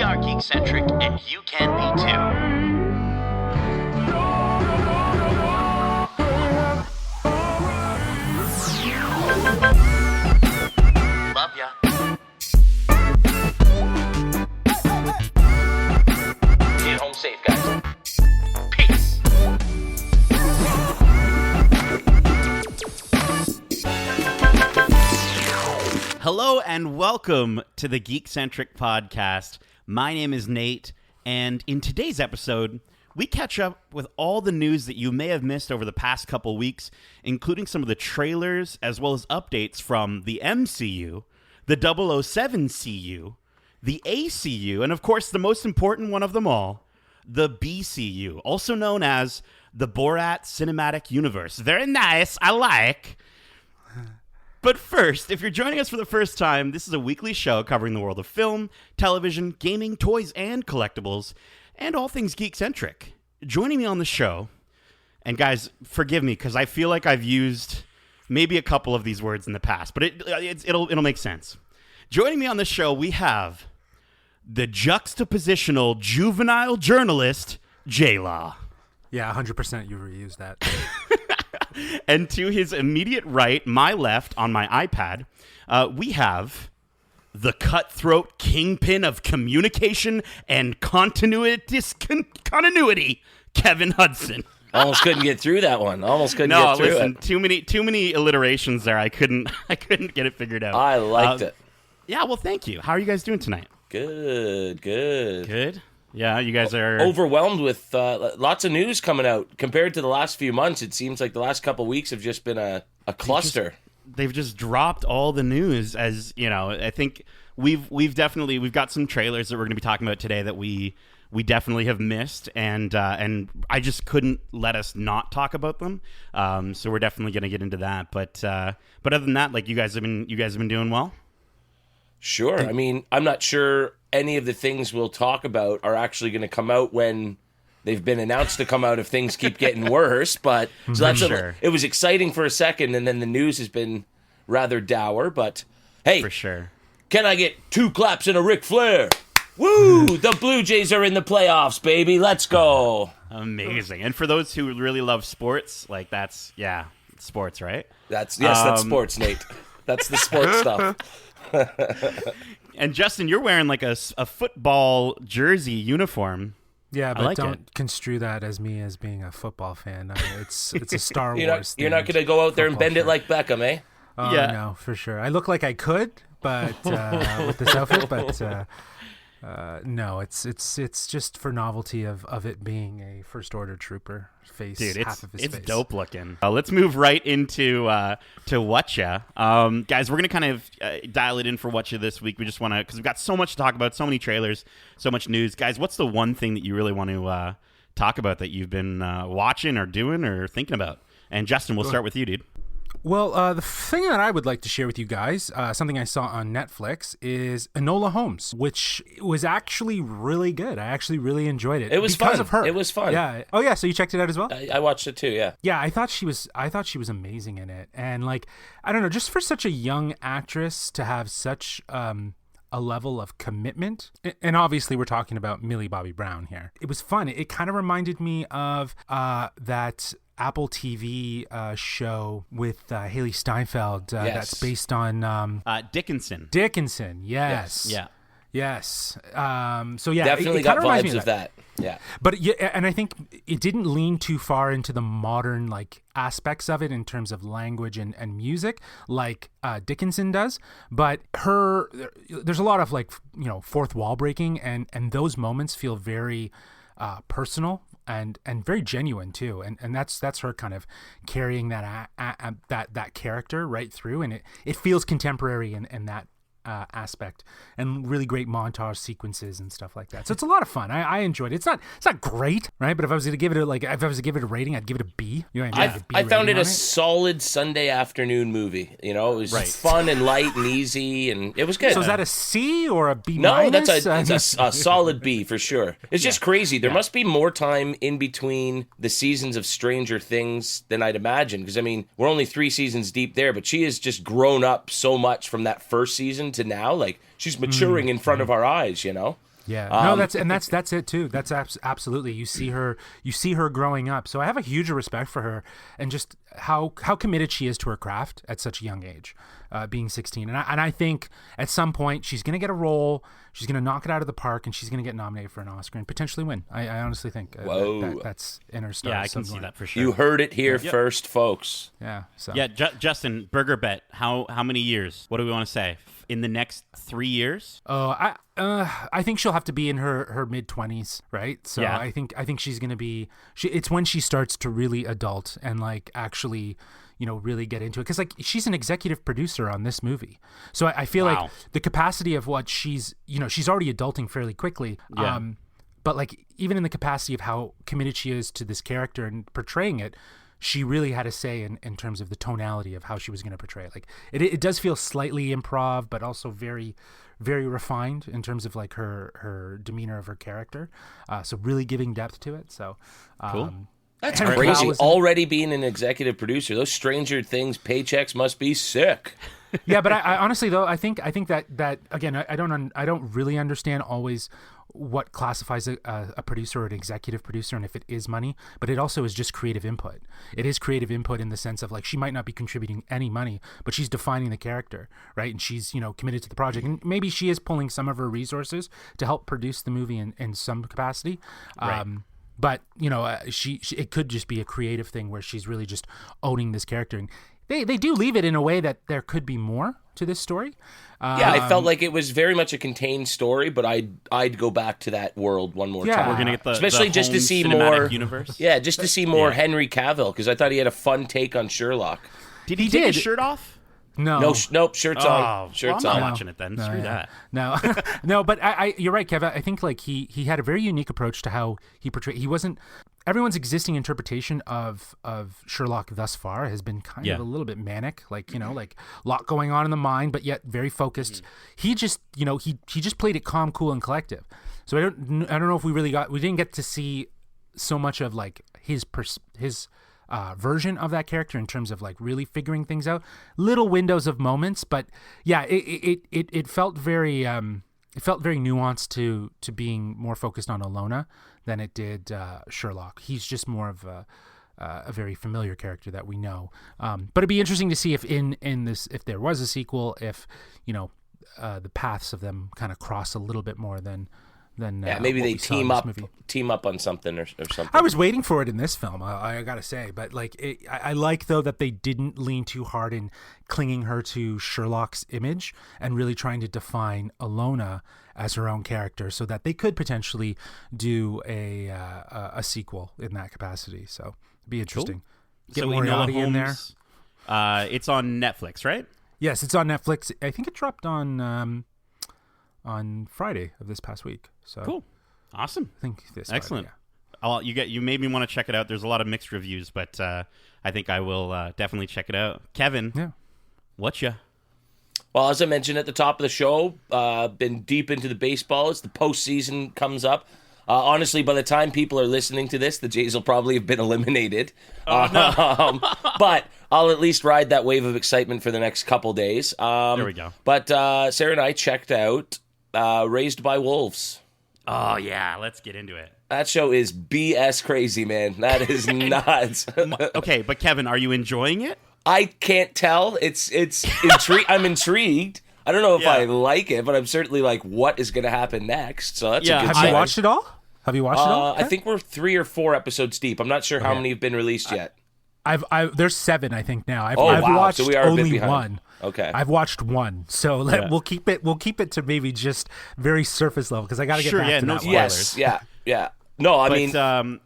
We are Geekcentric, and you can be too. Love ya. Get home safe, guys. Peace. Hello and welcome to the Geekcentric podcast. My name is Nate, and in today's episode, we catch up with all the news that you may have missed over the past couple weeks, including some of the trailers as well as updates from the MCU, the 007 CU, the ACU, and of course the most important one of them all, the BCU, also known as the Borat Cinematic Universe. Very nice, I like. But first, if you're joining us for the first time, this is a weekly show covering the world of film, television, gaming, toys, and collectibles, and all things geek-centric. Joining me on the show, and guys, forgive me, because I feel like I've used maybe a couple of these words in the past, but it'll make sense. Joining me on the show, we have the juxtapositional juvenile journalist, J-Law. Yeah, 100% you reused that. And to his immediate right, my left, on my iPad, we have the cutthroat kingpin of communication and continuity, Kevin Hudson. Almost couldn't get through that one. Almost couldn't get through it. Too many alliterations there. I couldn't get it figured out. I liked it. Yeah, well, thank you. How are you guys doing tonight? Good. Good? Yeah, you guys are overwhelmed with lots of news coming out. Compared to the last few months, it seems like the last couple of weeks have just been a cluster. They've just dropped all the news. As you know, I think we've got some trailers that we're going to be talking about today that we definitely have missed, and I just couldn't let us not talk about them. So we're definitely going to get into that. But other than that, like you guys have been doing well. Sure. I mean, I'm not sure any of the things we'll talk about are actually going to come out when they've been announced to come out if things keep getting worse. But so that's sure. It was exciting for a second, and then the news has been rather dour. But hey, for sure, can I get 2 claps and a Ric Flair? Woo! The Blue Jays are in the playoffs, baby. Let's go. Amazing. And for those who really love sports, like that's sports, right? That's sports, Nate. That's the sports stuff. And Justin, you're wearing like a football jersey uniform. Yeah, but like don't construe that as me as being a football fan. It's a Star Wars. You're not going to go out there and bend it like Beckham, eh? Yeah, no, for sure. I look like I could, but with this outfit, but no, it's just for novelty of it being a first order trooper face. Dude, half of his it's face. dope looking. Let's move right into to Whatcha. Guys, we're gonna kind of dial it in for Whatcha this week. We just want to, because we've got so much to talk about, so many trailers, so much news. Guys, what's the one thing that you really want to talk about that you've been watching or doing or thinking about? And Justin, we'll start with you, dude. Well, the thing that I would like to share with you guys, something I saw on Netflix, is Enola Holmes, which was actually really good. I actually really enjoyed it. It was because fun. of her. It was fun. Yeah. Oh, yeah. So you checked it out as well? I watched it too. Yeah. Yeah, I thought she was amazing in it, and like, I don't know, just for such a young actress to have such a level of commitment, and obviously we're talking about Millie Bobby Brown here. It was fun. It kind of reminded me of that Apple TV show with Haley Steinfeld that's based on Dickinson. Yes. Yeah. Yes. So yeah, definitely it got reminds me vibes of that. Yeah. But yeah, and I think it didn't lean too far into the modern like aspects of it in terms of language and music like Dickinson does. But there's a lot of like, you know, fourth wall breaking, and those moments feel very personal and very genuine too. And that's her kind of carrying that character right through, and it feels contemporary in that aspect, and really great montage sequences and stuff like that. So it's a lot of fun. I enjoyed it. It's not great, right? But if I was to give it a rating, I'd give it a B. You know what I mean? I found it a solid Sunday afternoon movie. You know, it was fun and light and easy, and it was good. So is that a C or a B No, minus? that's a solid B for sure. It's just crazy. There must be more time in between the seasons of Stranger Things than I'd imagine, because I mean, we're only 3 seasons deep there, but she has just grown up so much from that first season to now. Like, she's maturing in front of our eyes, you know? Yeah, no, that's it too. That's absolutely. You see her growing up. So I have a huge respect for her, and just how committed she is to her craft at such a young age, being 16. And I think at some point she's gonna get a role. She's gonna knock it out of the park, and she's gonna get nominated for an Oscar and potentially win. I honestly think that's in her stars. Yeah, I can see that for sure. You heard it here first, folks. Yeah. So yeah, Justin, burger bet. How many years? What do we want to say? In the next 3 years? Oh, I think she'll have to be in her mid-20s, right? So yeah. I think she's gonna be. It's when she starts to really adult and like actually, really get into it, because like she's an executive producer on this movie. So I feel like the capacity of what she's already adulting fairly quickly. Yeah. But like even in the capacity of how committed she is to this character and portraying it, she really had a say in terms of the tonality of how she was going to portray it. Like it does feel slightly improv, but also very, very refined in terms of like her demeanor of her character. So really giving depth to it. So cool. That's Henry crazy. Cavill Already being an executive producer, those Stranger Things paychecks must be sick. Yeah, but I honestly though I think that again I don't really understand always what classifies a producer or an executive producer, and if it is money, but it also is just creative input. It is creative input in the sense of like she might not be contributing any money, but she's defining the character, right? And she's committed to the project, and maybe she is pulling some of her resources to help produce the movie in some capacity. Right. But she it could just be a creative thing where she's really just owning this character, and they do leave it in a way that there could be more to this story. Yeah, I felt like it was very much a contained story, but I'd go back to that world one more time. We're gonna get especially the just to home see cinematic more universe. Yeah, just to see more Henry Cavill, because I thought he had a fun take on Sherlock. Did he take his shirt off? No. Nope, shirt's on. Shirt's I'm on. not watching it then. Screw that. No, no, but you're right, Kev. I think like he had a very unique approach to how he portrayed. He wasn't. Everyone's existing interpretation of Sherlock thus far has been kind of a little bit manic, like like a lot going on in the mind, but yet very focused. He just he just played it calm, cool, and collective. So I don't know if we didn't get to see so much of like his version of that character in terms of like really figuring things out. Little windows of moments, but yeah, it felt very nuanced to being more focused on Alona than it did Sherlock. He's just more of a very familiar character that we know. But it'd be interesting to see if in this, if there was a sequel, if the paths of them kind of cross a little bit more than maybe they team up on something or something. I was waiting for it in this film, I gotta say, but like I like though that they didn't lean too hard in clinging her to Sherlock's image and really trying to define Alona as her own character, so that they could potentially do a sequel in that capacity. So it'd be interesting. Cool. Get so Moriarty in there. It's on Netflix, right? Yes, it's on Netflix. I think it dropped on Friday of this past week. So cool, awesome. I think this excellent. Friday, yeah. You made me want to check it out. There's a lot of mixed reviews, but I think I will definitely check it out. Kevin, what's ya? Well, as I mentioned at the top of the show, been deep into the baseball as the postseason comes up. Honestly, by the time people are listening to this, the Jays will probably have been eliminated. No. But I'll at least ride that wave of excitement for the next couple days. There we go. But Sarah and I checked out Raised by Wolves. Oh, yeah. Let's get into it. That show is BS crazy, man. That is nuts. Okay, but Kevin, are you enjoying it? I can't tell. I'm intrigued. I don't know if I like it, but I'm certainly like, what is going to happen next? So that's a good Have sign. you watched it all? Have you watched it all? I think we're 3 or 4 episodes deep. I'm not sure how many have been released yet. There's 7, I think now. I've wow. watched So we are a bit only behind. 1. Okay. I've watched 1, so we'll keep it to maybe just very surface level, because I got to get back to no that one. spoilers. Yes, yeah. No, I mean,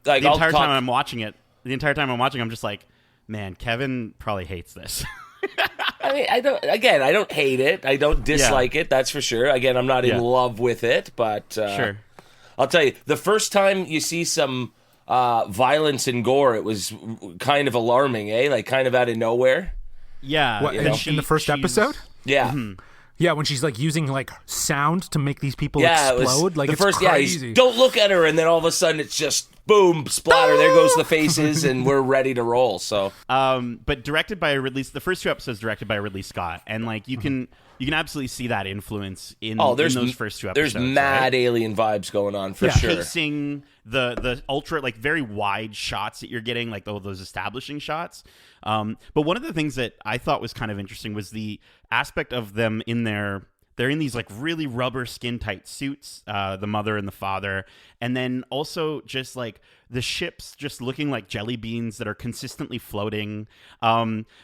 like the entire time I'm watching it, I'm just like, man, Kevin probably hates this. I mean, I don't hate it. I don't dislike it. That's for sure. Again, I'm not in love with it, but sure. I'll tell you, the first time you see some violence and gore, it was kind of alarming, like kind of out of nowhere. Yeah. What, in the first episode? Yeah. Mm-hmm. Yeah, when she's like using like sound to make these people explode, like it's crazy. Don't look at her, and then all of a sudden it's just boom, splatter. There goes the faces, and we're ready to roll. So, but directed by the first 2 episodes directed by Ridley Scott, and like you can You can absolutely see that influence in there's those first two episodes. There's mad right? alien vibes going on for sure. Pacing, the ultra like very wide shots that you're getting, like those establishing shots. But one of the things that I thought was kind of interesting was the aspect of them they're in these like really rubber skin tight suits, the mother and the father, and then also just like the ships just looking like jelly beans that are consistently floating.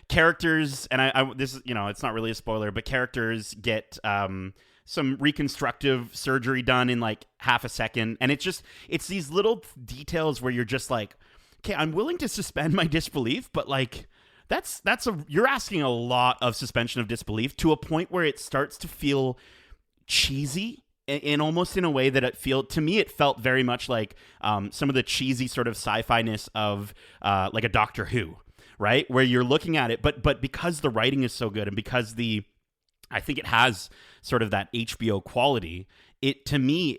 Characters, and I this is, it's not really a spoiler, but characters get some reconstructive surgery done in like half a second, and it's these little details where you're just like, okay, I'm willing to suspend my disbelief, but like. You're asking a lot of suspension of disbelief to a point where it starts to feel cheesy in almost in a way that to me it felt very much like some of the cheesy sort of sci-fi-ness of like a Doctor Who, right? Where you're looking at it, but because the writing is so good and because I think it has sort of that HBO quality, to me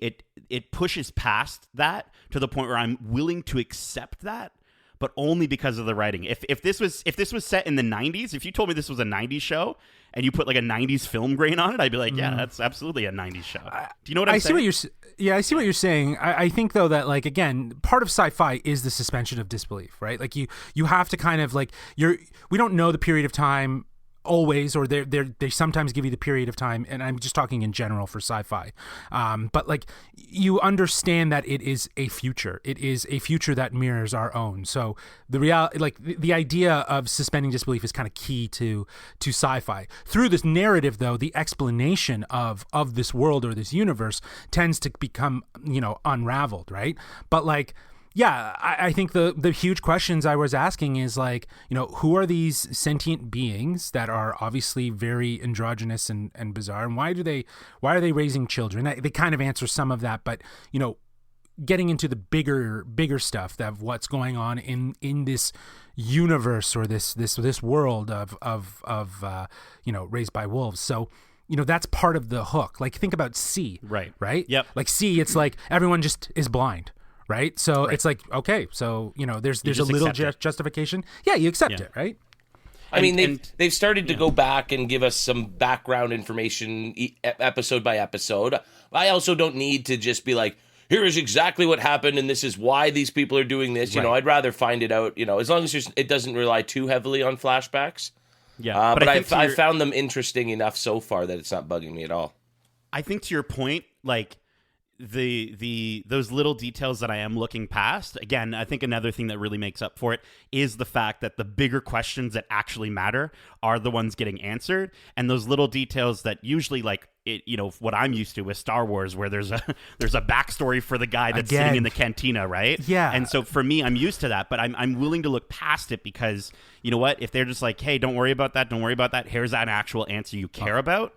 it pushes past that to the point where I'm willing to accept that. But only because of the writing. If this was set in the 90s, if you told me this was a 90s show and you put like a 90s film grain on it, I'd be like, yeah, that's absolutely a 90s show. Do you know what I'm saying? I see what you're saying. I think though that like, again, part of sci-fi is the suspension of disbelief, right? Like you have to kind of like we don't know the period of time always, or they sometimes give you the period of time, and I'm just talking in general for sci-fi, but like you understand that it is a future that mirrors our own. So the reality, like the idea of suspending disbelief is kind of key to sci-fi. Through this narrative though, the explanation of this world or this universe tends to become unraveled, right? But like, yeah, I think the huge questions I was asking is like, who are these sentient beings that are obviously very androgynous and bizarre, and why are they raising children? They kind of answer some of that, but getting into the bigger stuff of what's going on in this universe or this world of raised by wolves. So that's part of the hook. Like think about C, right? Yep. Like C, it's like everyone just is blind. Right. So it's like, okay, so, there's a little justification. Yeah. You accept it. Right. I mean, they've started to go back and give us some background information episode by episode. I also don't need to just be like, here is exactly what happened and this is why these people are doing this. I'd rather find it out, as long as it doesn't rely too heavily on flashbacks. Yeah. But I found them interesting enough so far that it's not bugging me at all. I think to your point, like, those little details that I am looking past, again, I think another thing that really makes up for it is the fact that the bigger questions that actually matter are the ones getting answered, and those little details that usually, like, what I'm used to with Star Wars, where there's a backstory for the guy that's sitting in the cantina, right? Yeah. And so for me, I'm used to that, but I'm willing to look past it because you know what? If they're just like, hey, don't worry about that, here's an actual answer you care about,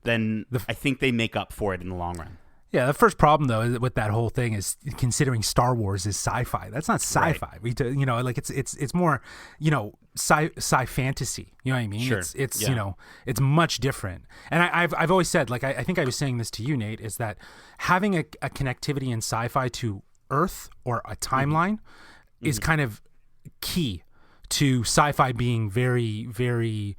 then I think they make up for it in the long run. Yeah, the first problem though with that whole thing is considering Star Wars is sci-fi. That's not sci-fi. Right. Like it's more, sci fantasy. You know what I mean? Sure. It's it's much different. And I've always said, like I think I was saying this to you, Nate, is that having a connectivity in sci-fi to Earth or a timeline is kind of key to sci-fi being very, very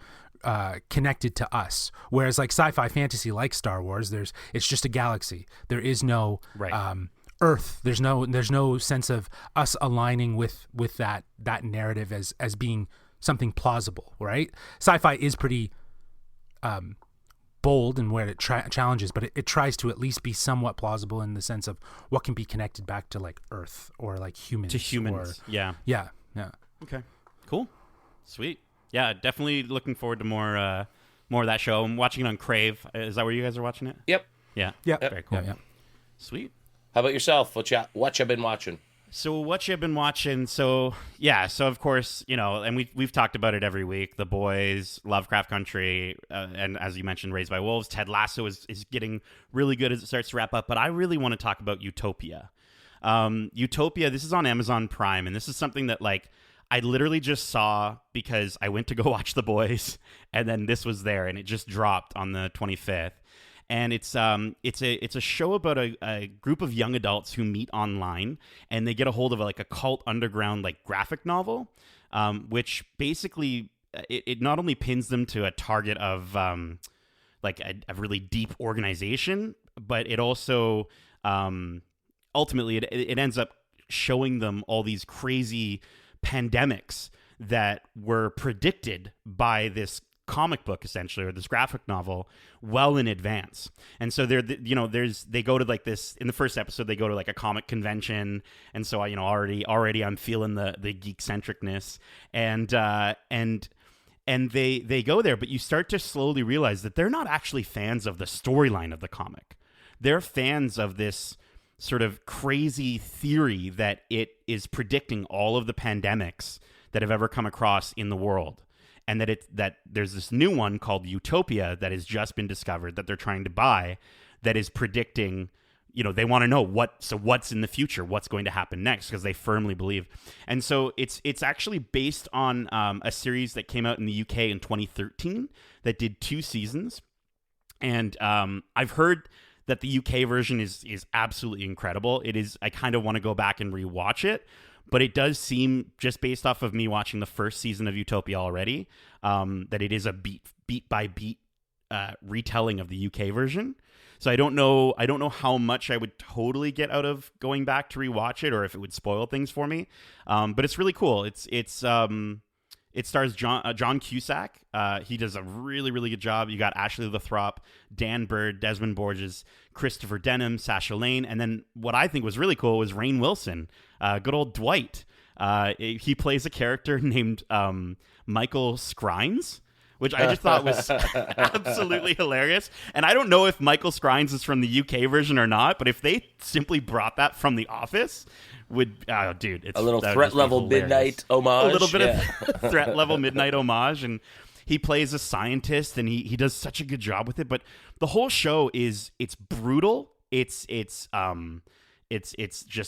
connected to us, whereas like sci-fi fantasy like Star Wars, it's just a galaxy. There is no Earth. There's no sense of us aligning with that narrative as being something plausible, right? Sci-fi is pretty bold in where it challenges, but it tries to at least be somewhat plausible in the sense of what can be connected back to like Earth or like humans. To humans, yeah. Okay, cool, sweet. Yeah, definitely looking forward to more of that show. I'm watching it on Crave. Is that where you guys are watching it? Yep. Yeah. Yep. Very cool. Yeah. Sweet. How about yourself? What you been watching? So what you've been watching? So of course, and we've talked about it every week. The Boys, Lovecraft Country, and as you mentioned, Raised by Wolves. Ted Lasso is getting really good as it starts to wrap up. But I really want to talk about Utopia. Utopia. This is on Amazon Prime, and this is something that like I literally just saw because I went to go watch The Boys, and then this was there, and it just dropped on the 25th. And it's a show about a group of young adults who meet online, and they get a hold of a cult underground like graphic novel, which basically it not only pins them to a target of like a really deep organization, but it also ultimately it ends up showing them all these crazy pandemics that were predicted by this comic book, essentially, or this graphic novel, well in advance. And so they go to like this, in the first episode, they go to like a comic convention, and so already I'm feeling the geekcentricness, and they go there, but you start to slowly realize that they're not actually fans of the storyline of the comic. They're fans of this sort of crazy theory that it is predicting all of the pandemics that have ever come across in the world. And that there's this new one called Utopia that has just been discovered that they're trying to buy, that is predicting, they want to know what's in the future, what's going to happen next, because they firmly believe. And so it's actually based on a series that came out in the UK in 2013 that did 2 seasons. And I've heard that the UK version is absolutely incredible. It is. I kind of want to go back and rewatch it. But it does seem, just based off of me watching the first season of Utopia already, that it is a beat by beat retelling of the UK version. So I don't know how much I would totally get out of going back to rewatch it, or if it would spoil things for me. But it's really cool. It stars John Cusack. He does a really, really good job. You got Ashley Lathrop, Dan Bird, Desmond Borges, Christopher Denham, Sasha Lane, and then what I think was really cool was Rainn Wilson, good old Dwight. He plays a character named Michael Scrines, which I just thought was absolutely hilarious. And I don't know if Michael Scrines is from the UK version or not, but if they simply brought that from The Office, it's a little threat level midnight homage. A little bit of threat level midnight homage. And he plays a scientist, and he does such a good job with it. But the whole show it's brutal. It's just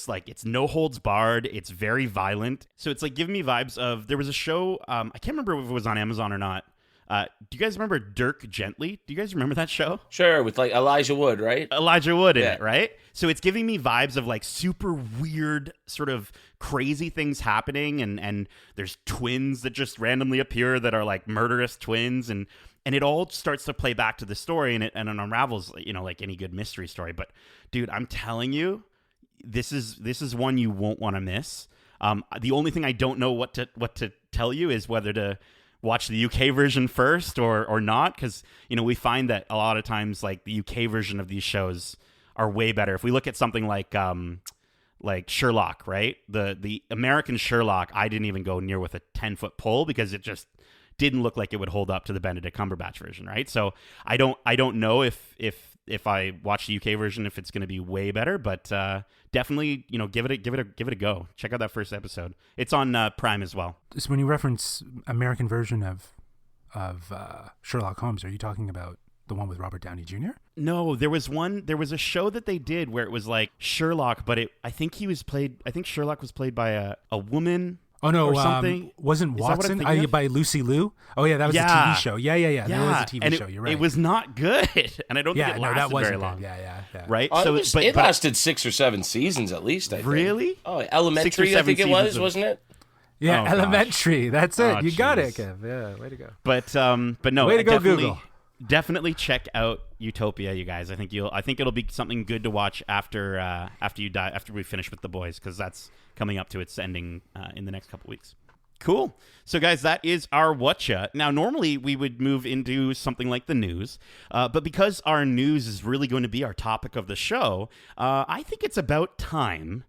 like, it's no holds barred. It's very violent. So it's like giving me vibes of, there was a show, I can't remember if it was on Amazon or not. Do you guys remember Dirk Gently? Do you guys remember that show? Sure, with like Elijah Wood, right? Elijah Wood in it, right? So it's giving me vibes of like super weird, sort of crazy things happening, and there's twins that just randomly appear that are like murderous twins, and it all starts to play back to the story, and it unravels, like any good mystery story. But dude, I'm telling you, this is one you won't want to miss. The only thing I don't know what to tell you is whether to watch the UK version first or not, because we find that a lot of times like the UK version of these shows are way better. If we look at something like Sherlock, right? The American Sherlock, I didn't even go near with a 10-foot pole because it just didn't look like it would hold up to the Benedict Cumberbatch version, right? So I don't know if I watch the UK version if it's going to be way better, but definitely give it a go. Check out that first episode. It's on Prime as well. So when you reference American version of Sherlock Holmes, are you talking about the one with Robert Downey Jr.? No, there was a show that they did where it was like Sherlock, but I think Sherlock was played by a woman. Oh no, or something. Wasn't Watson by Lucy Liu? Oh yeah, that was a TV show. Yeah. That was a TV show. You're right. It was not good, and I don't think it lasted very long. Yeah. Right. It lasted 6 or 7 seasons at least. I think. Really? Oh, Elementary, I think it was, wasn't it? Yeah, Elementary. That's it. You got it, Kev. Yeah, way to go. But no, way to go, Google. Definitely check out Utopia, you guys. I think it'll be something good to watch after we finish with The Boys, because that's coming up to its ending in the next couple weeks. Cool. So, guys, that is our Whatcha. Now, normally we would move into something like the news, but because our news is really going to be our topic of the show, I think it's about time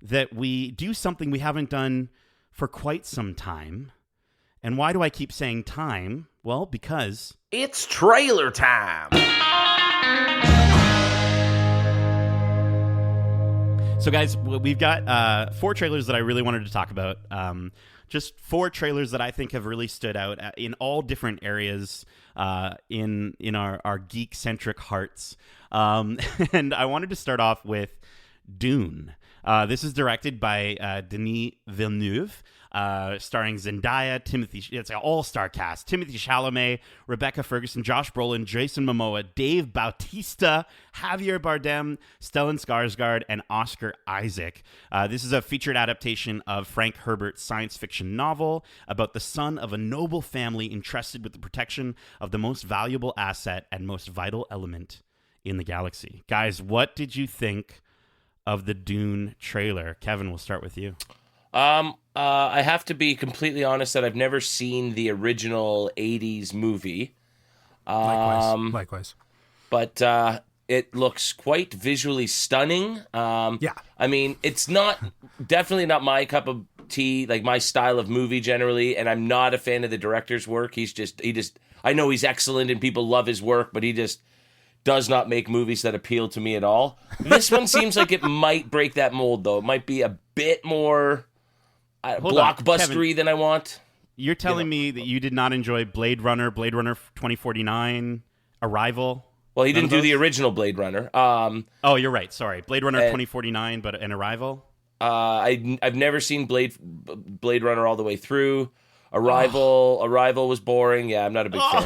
that we do something we haven't done for quite some time. And why do I keep saying time? Well, because it's trailer time. So, guys, we've got 4 trailers that I really wanted to talk about. Just 4 trailers that I think have really stood out in all different areas in our geek-centric hearts. And I wanted to start off with Dune. This is directed by Denis Villeneuve. starring Zendaya, it's an all-star cast. Timothy Chalamet, Rebecca Ferguson, Josh Brolin, Jason Momoa, Dave Bautista, Javier Bardem, Stellan Skarsgård, and Oscar Isaac. This is a featured adaptation of Frank Herbert's science fiction novel about the son of a noble family entrusted with the protection of the most valuable asset and most vital element in the galaxy. Guys, what did you think of the Dune trailer? Kevin, we'll start with you. I have to be completely honest that I've never seen the original 80s movie. Likewise. But it looks quite visually stunning. Yeah. I mean, it's definitely not my cup of tea, like my style of movie generally, and I'm not a fan of the director's work. I know he's excellent and people love his work, but he just does not make movies that appeal to me at all. This one seems like it might break that mold, though. It might be a bit more blockbustery than I want. You're telling me that you did not enjoy Blade Runner 2049, Arrival? Well, he didn't do the original Blade Runner. Oh, you're right. Sorry. Blade Runner 2049, but an Arrival? I've never seen Blade Runner all the way through. Arrival was boring. Yeah, I'm not a big fan.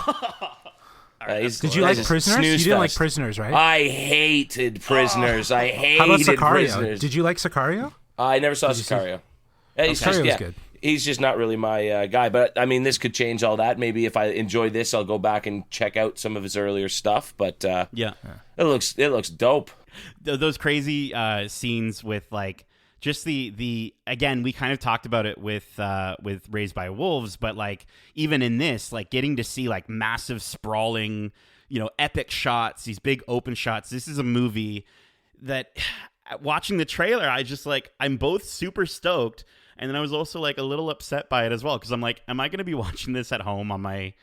Did you like Prisoners? You didn't like Prisoners, right? I hated Prisoners. I hated How about Sicario? Prisoners. Did you like Sicario? I never saw Sicario. Sicario's good. He's just not really my guy. But, I mean, this could change all that. Maybe if I enjoy this, I'll go back and check out some of his earlier stuff. But it looks dope. Those crazy scenes with, like, just the again, we kind of talked about it with Raised by Wolves, but like even in this, like getting to see like massive sprawling, epic shots, these big open shots. This is a movie that watching the trailer, I'm both super stoked, and then I was also like a little upset by it as well, because I'm like, am I going to be watching this at home on my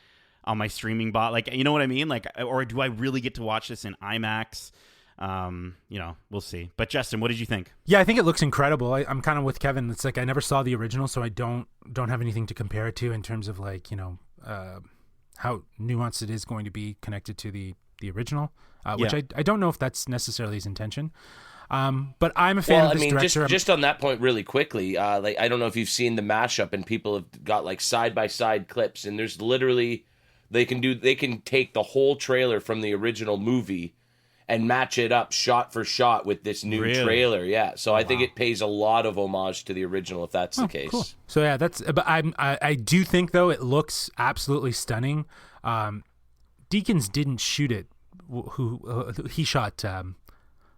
streaming bot? Like, you know what I mean? Like, or do I really get to watch this in IMAX? We'll see. But Justin, what did you think? Yeah, I think it looks incredible. I'm kind of with Kevin. It's like I never saw the original, so I don't have anything to compare it to in terms of like, how nuanced it is going to be connected to the original, which I don't know if that's necessarily his intention. But I'm a fan of this director. Just on that point really quickly, like I don't know if you've seen the mashup and people have got like side-by-side clips, and there's literally they can take the whole trailer from the original movie and match it up shot for shot with this new trailer. Yeah. So I think it pays a lot of homage to the original, if that's the case. Cool. So yeah, but I do think though it looks absolutely stunning. Deakins didn't shoot it. He shot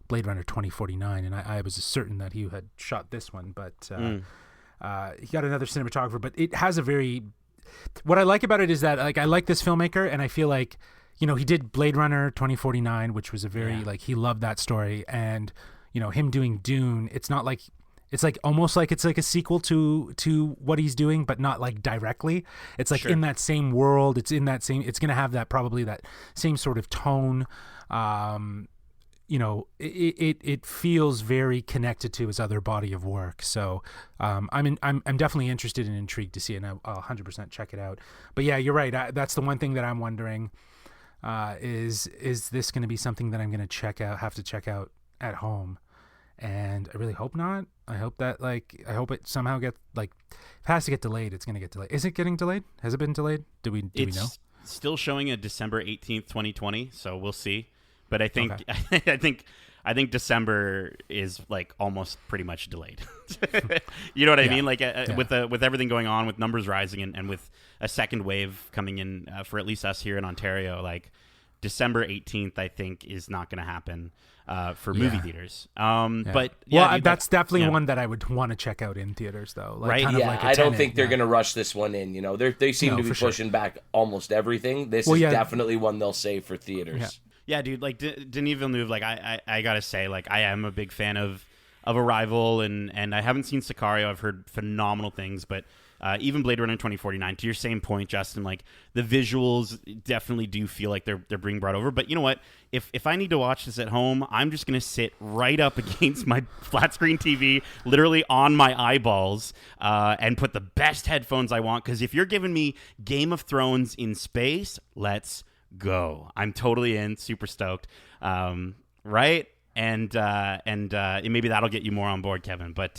Blade Runner 2049, and I was certain that he had shot this one, but he got another cinematographer. But it has what I like about it is that like I like this filmmaker, and I feel like, he did Blade Runner 2049, which was a very like he loved that story, and him doing Dune. It's not like it's like almost like it's like a sequel to what he's doing, but not like directly. It's like in that same world. It's in that same. It's gonna have that probably that same sort of tone. It feels very connected to his other body of work. So I'm definitely interested and intrigued to see it, and I'll 100% check it out. But yeah, you're right. That's the one thing that I'm wondering. Is this going to be something that I'm going to have to check out at home? And I really hope not. I hope that I hope it somehow gets if it has to get delayed, it's going to get delayed. Is it getting delayed? Has it been delayed? Do we know? Still showing a December 18th, 2020. So we'll see. But I think, I think December is like almost pretty much delayed. You know what I mean? Like with everything going on, with numbers rising, and with a second wave coming in for at least us here in Ontario, like December 18th, I think is not going to happen for movie theaters. But that's definitely one that I would want to check out in theaters, though. Like, right? Kind of like I don't think they're going to rush this one in. They seem to be pushing back almost everything. This is definitely one they'll save for theaters. Yeah. Yeah, dude, like Denis Villeneuve, like I gotta say, like I am a big fan of Arrival, and I haven't seen Sicario. I've heard phenomenal things, but even Blade Runner 2049, to your same point, Justin, like the visuals definitely do feel like they're being brought over. But you know what? If I need to watch this at home, I'm just gonna sit right up against my flat screen TV, literally on my eyeballs, and put the best headphones I want. Because if you're giving me Game of Thrones in space, let's go. I'm totally in, super stoked. Right? and maybe that'll get you more on board, Kevin. But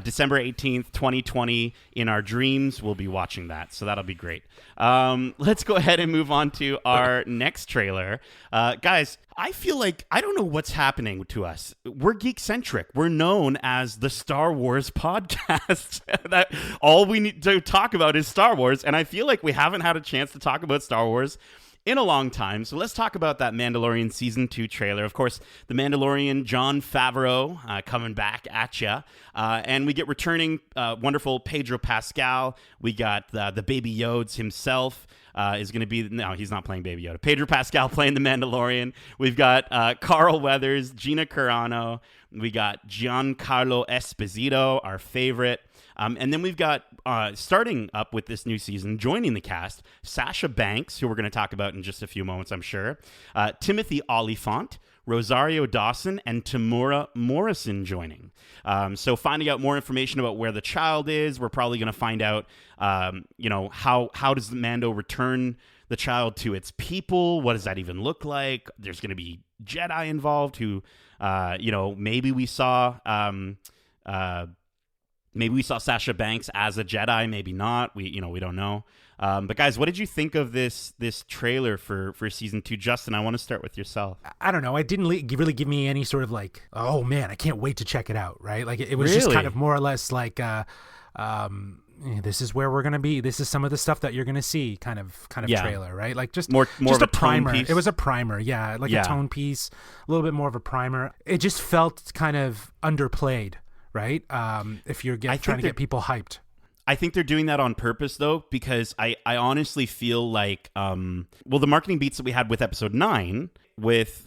December 18th, 2020, in our dreams, we'll be watching that, so that'll be great. Let's go ahead and move on to our next trailer. Guys, I feel like I don't know what's happening to us. We're Geekcentric. We're known as the Star Wars podcast. That all we need to talk about is Star Wars, and I feel like we haven't had a chance to talk about Star Wars in a long time. So let's talk about that Mandalorian Season 2 trailer. Of course, the Mandalorian, Jon Favreau, coming back at ya. And we get returning wonderful Pedro Pascal. We got the Baby Yodes himself. Is going to be... No, he's not playing Baby Yoda. Pedro Pascal playing the Mandalorian. We've got Carl Weathers, Gina Carano. We got Giancarlo Esposito, our favorite. And then we've got, starting up with this new season, joining the cast, Sasha Banks, who we're going to talk about in just a few moments, I'm sure, Timothy Olyphant, Rosario Dawson, and Tamura Morrison joining. So finding out more information about where the child is, we're probably going to find out, how does Mando return the child to its people? What does that even look like? There's going to be Jedi involved who, maybe we saw... Maybe we saw Sasha Banks as a Jedi, maybe not. We don't know. But guys, what did you think of this trailer for Season 2? Justin, I want to start with yourself. I don't know. It didn't really give me any sort of like, oh man, I can't wait to check it out, right? Like it was really? just kind of more or less like, this is where we're gonna be. This is some of the stuff that you're gonna see, kind of trailer, right? Like just more just of a primer. Tone piece? It was a primer, yeah, like a tone piece, a little bit more of a primer. It just felt kind of underplayed. Right? If you're trying to get people hyped. I think they're doing that on purpose, though, because I honestly feel like, the marketing beats that we had with Episode 9 with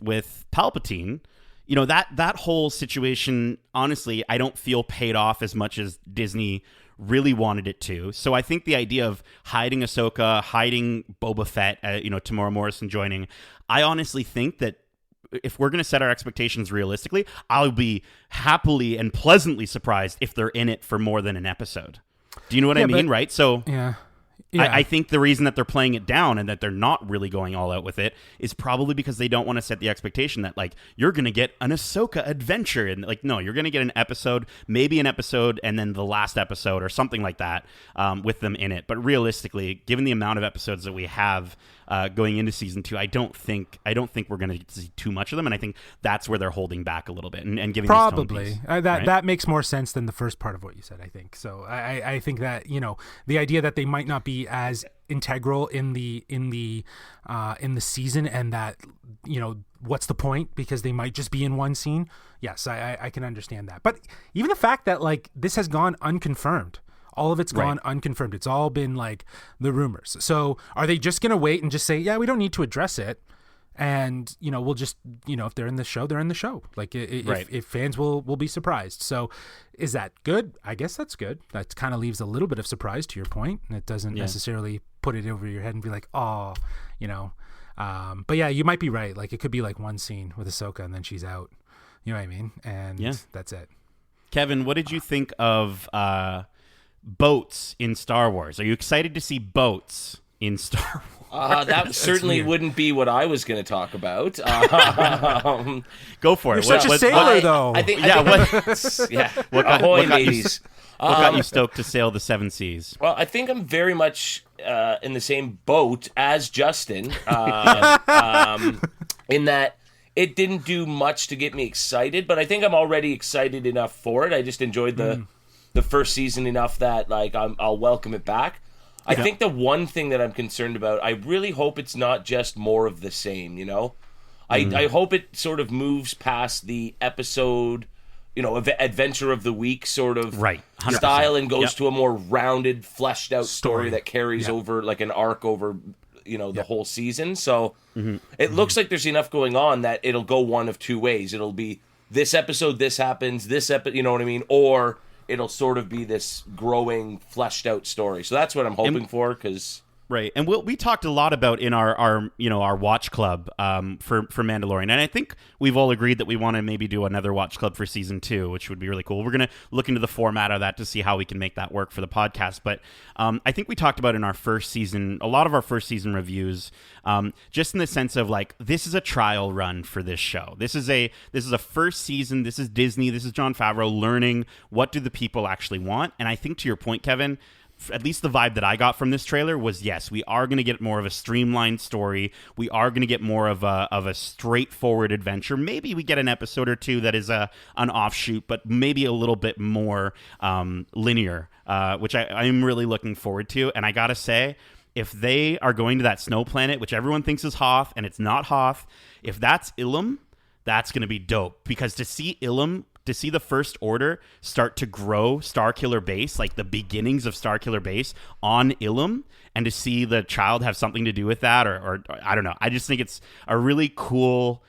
Palpatine, that whole situation, honestly, I don't feel paid off as much as Disney really wanted it to. So I think the idea of hiding Ahsoka, hiding Boba Fett, Tamora Morrison joining, I honestly think that if we're going to set our expectations realistically, I'll be happily and pleasantly surprised if they're in it for more than an episode. Do you know what I mean? Right? So yeah. I think the reason that they're playing it down and that they're not really going all out with it is probably because they don't want to set the expectation that, like, you're going to get an Ahsoka adventure. And, like, no, you're going to get an episode, maybe an episode, and then the last episode or something like that with them in it. But realistically, given the amount of episodes that we have going into Season 2, I don't think we're going to see too much of them. And I think that's where they're holding back a little bit and giving probably this tone piece, that makes more sense than the first part of what you said, I think. So I think that, the idea that they might not be as integral in the season, and that what's the point, because they might just be in one scene. Yes, I can understand that. But even the fact that, like, this has gone unconfirmed, all of it's gone unconfirmed, it's all been like the rumors. So are they just gonna wait and just say, yeah, we don't need to address it, and we'll just, if they're in the show, they're in the show. Like if fans will be surprised. So is that good? I guess that's good. That kind of leaves a little bit of surprise, to your point, and it doesn't necessarily put it over your head and be like, oh, but yeah, you might be right. Like, it could be like one scene with Ahsoka and then she's out, you know what I mean? And that's it. Kevin, what did you think of boats in Star Wars? Are you excited to see boats in Star Wars? That certainly wouldn't be what I was going to talk about. Go for it. You're such a sailor, though. I think What ahoy, got mateys. What got you stoked to sail the seven seas? Well, I think I'm very much in the same boat as Justin, in that it didn't do much to get me excited, but I think I'm already excited enough for it. I just enjoyed the first season enough that, like, I'll welcome it back. I think the one thing that I'm concerned about, I really hope it's not just more of the same, I hope it sort of moves past the episode, adventure of the week sort of style, and goes to a more rounded, fleshed out story that carries over, like an arc over, the whole season. So it looks like there's enough going on that it'll go one of two ways. It'll be this episode, this happens, this episode, you know what I mean? Or it'll sort of be this growing, fleshed out story. So that's what I'm hoping for, because Right, and we talked a lot about in our watch club for Mandalorian, and I think we've all agreed that we want to maybe do another watch club for season 2, which would be really cool. We're gonna look into the format of that to see how we can make that work for the podcast. But I think we talked about in our first season, a lot of our first season reviews, just in the sense of like, this is a trial run for this show. This is a first season. This is Disney. This is Jon Favreau learning what do the people actually want. And I think to your point, Kevin, at least the vibe that I got from this trailer was, yes, we are going to get more of a streamlined story. We are going to get more of a straightforward adventure. Maybe we get an episode or two that is an offshoot, but maybe a little bit more linear, which I'm really looking forward to. And I got to say, if they are going to that snow planet, which everyone thinks is Hoth, and it's not Hoth, if that's Ilum, that's going to be dope. Because to see Ilum, to see the First Order start to grow Starkiller Base, like the beginnings of Starkiller Base on Ilum, and to see the child have something to do with that, or I don't know. I just think it's a really cool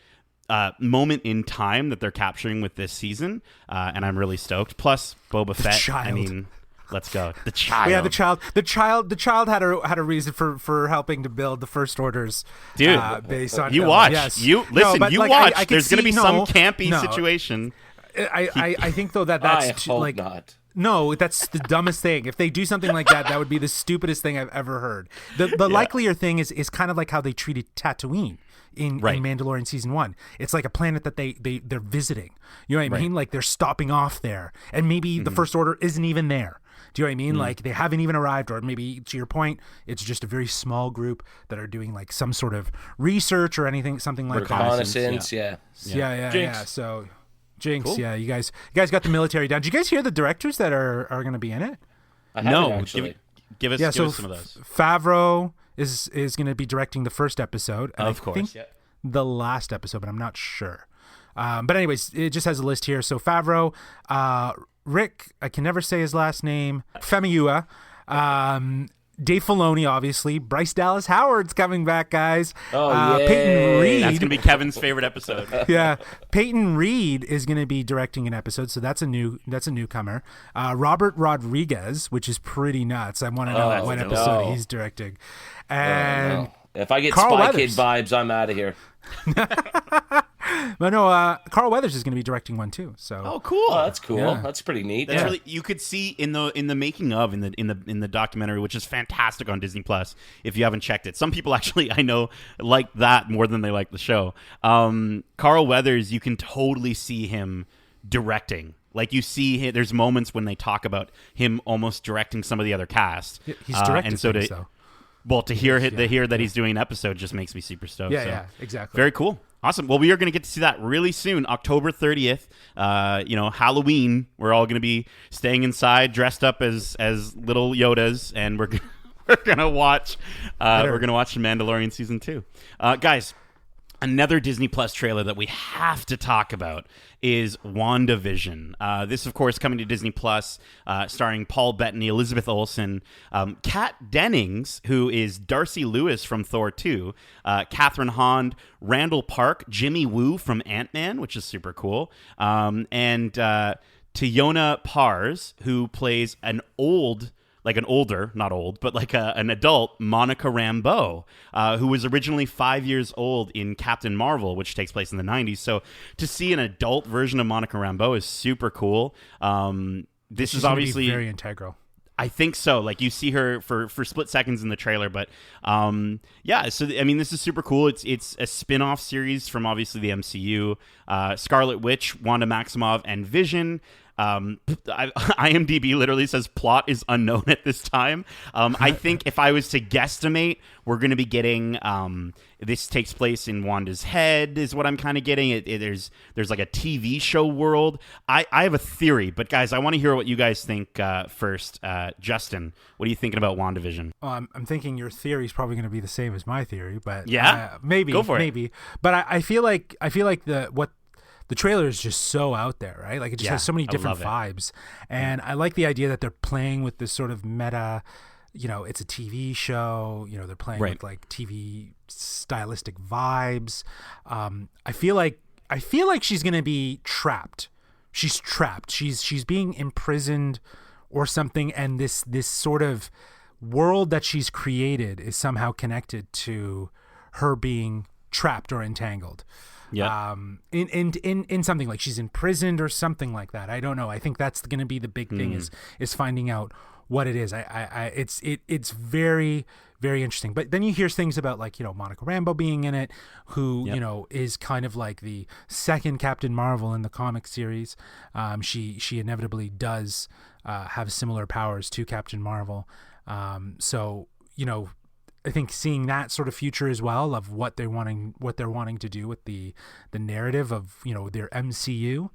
moment in time that they're capturing with this season, and I'm really stoked. Plus, Boba Fett. Child. I mean, let's go. The child. Yeah, the child had a reason for helping to build the First Order's base on. You watch. Yes. You listen. No, you like, watch. I There's going to be some campy no. situation. I think though that's hope not. No, that's the dumbest thing. If they do something like that, that would be the stupidest thing I've ever heard. The likelier thing is kind of like how they treated Tatooine in Mandalorian season 1. It's like a planet that they're visiting. You know what I mean? Like they're stopping off there, and maybe the First Order isn't even there. Do you know what I mean? Like they haven't even arrived, or maybe to your point, it's just a very small group that are doing like some sort of research or anything, something like that. Reconnaissance, yeah. So. Jinx, cool. Yeah, you guys got the military down. Did you guys hear the directors that are going to be in it? I haven't actually. Give us some of those. Favreau is going to be directing the first episode. And of course, the last episode, but I'm not sure. But anyways, it just has a list here. So Favreau, Rick, I can never say his last name, Famuyiwa, Dave Filoni, obviously. Bryce Dallas Howard's coming back, guys. Oh, yeah. Peyton Reed. That's going to be Kevin's favorite episode. Yeah. Peyton Reed is going to be directing an episode, so that's a newcomer. Robert Rodriguez, which is pretty nuts. I want to know what episode he's directing. And if I get Carl Spy Weathers. Kid vibes, I'm out of here. But no, Carl Weathers is going to be directing one too. So cool. Oh, that's cool. Yeah. That's pretty neat. That's really, you could see in the making of in the documentary, which is fantastic on Disney Plus. If you haven't checked it, some people actually I know like that more than they like the show. Carl Weathers, you can totally see him directing. Like you see, there's moments when they talk about him almost directing some of the other cast. Yeah, he's directed and so things, though. Well, to hear that he's doing an episode just makes me super stoked. Yeah, exactly. Very cool. Awesome. Well, we are going to get to see that really soon, October 30th. Halloween. We're all going to be staying inside, dressed up as little Yodas, and we're going to watch. We're going to watch Mandalorian season 2, guys. Another Disney Plus trailer that we have to talk about is WandaVision. This, of course, coming to Disney Plus, starring Paul Bettany, Elizabeth Olsen, Kat Dennings, who is Darcy Lewis from Thor 2, Catherine Hahn, Randall Park, Jimmy Woo from Ant-Man, which is super cool, and Teyonah Parrs, who plays an adult Monica Rambeau, who was originally 5 years old in Captain Marvel, which takes place in the 90s. So to see an adult version of Monica Rambeau is super cool. This is obviously very integral. I think so. Like you see her for split seconds in the trailer, but so I mean, this is super cool. It's a spin-off series from obviously the MCU. Scarlet Witch, Wanda Maximoff, and Vision. IMDb literally says plot is unknown at this time. I think if I was to guesstimate, we're going to be getting this takes place in Wanda's head is what I'm kind of getting. There's like a TV show world. I have a theory, but guys, I want to hear what you guys think first. Justin, what are you thinking about WandaVision? Well, I'm thinking your theory is probably going to be the same as my theory, but maybe go for it. Maybe. But I feel like the trailer is just so out there, right? Like it just has so many different vibes. And I like the idea that they're playing with this sort of meta, it's a TV show, they're playing with like TV stylistic vibes. I feel like she's going to be trapped. She's trapped. She's being imprisoned or something. And this sort of world that she's created is somehow connected to her being trapped or entangled. Yeah. In something like she's imprisoned or something like that. I don't know. I think that's going to be the big thing is finding out what it is. It's very, very interesting. But then you hear things about like, Monica Rambeau being in it, who, is kind of like the second Captain Marvel in the comic series. She inevitably does have similar powers to Captain Marvel. So, I think seeing that sort of future as well of what they're wanting to do with the narrative of their MCU.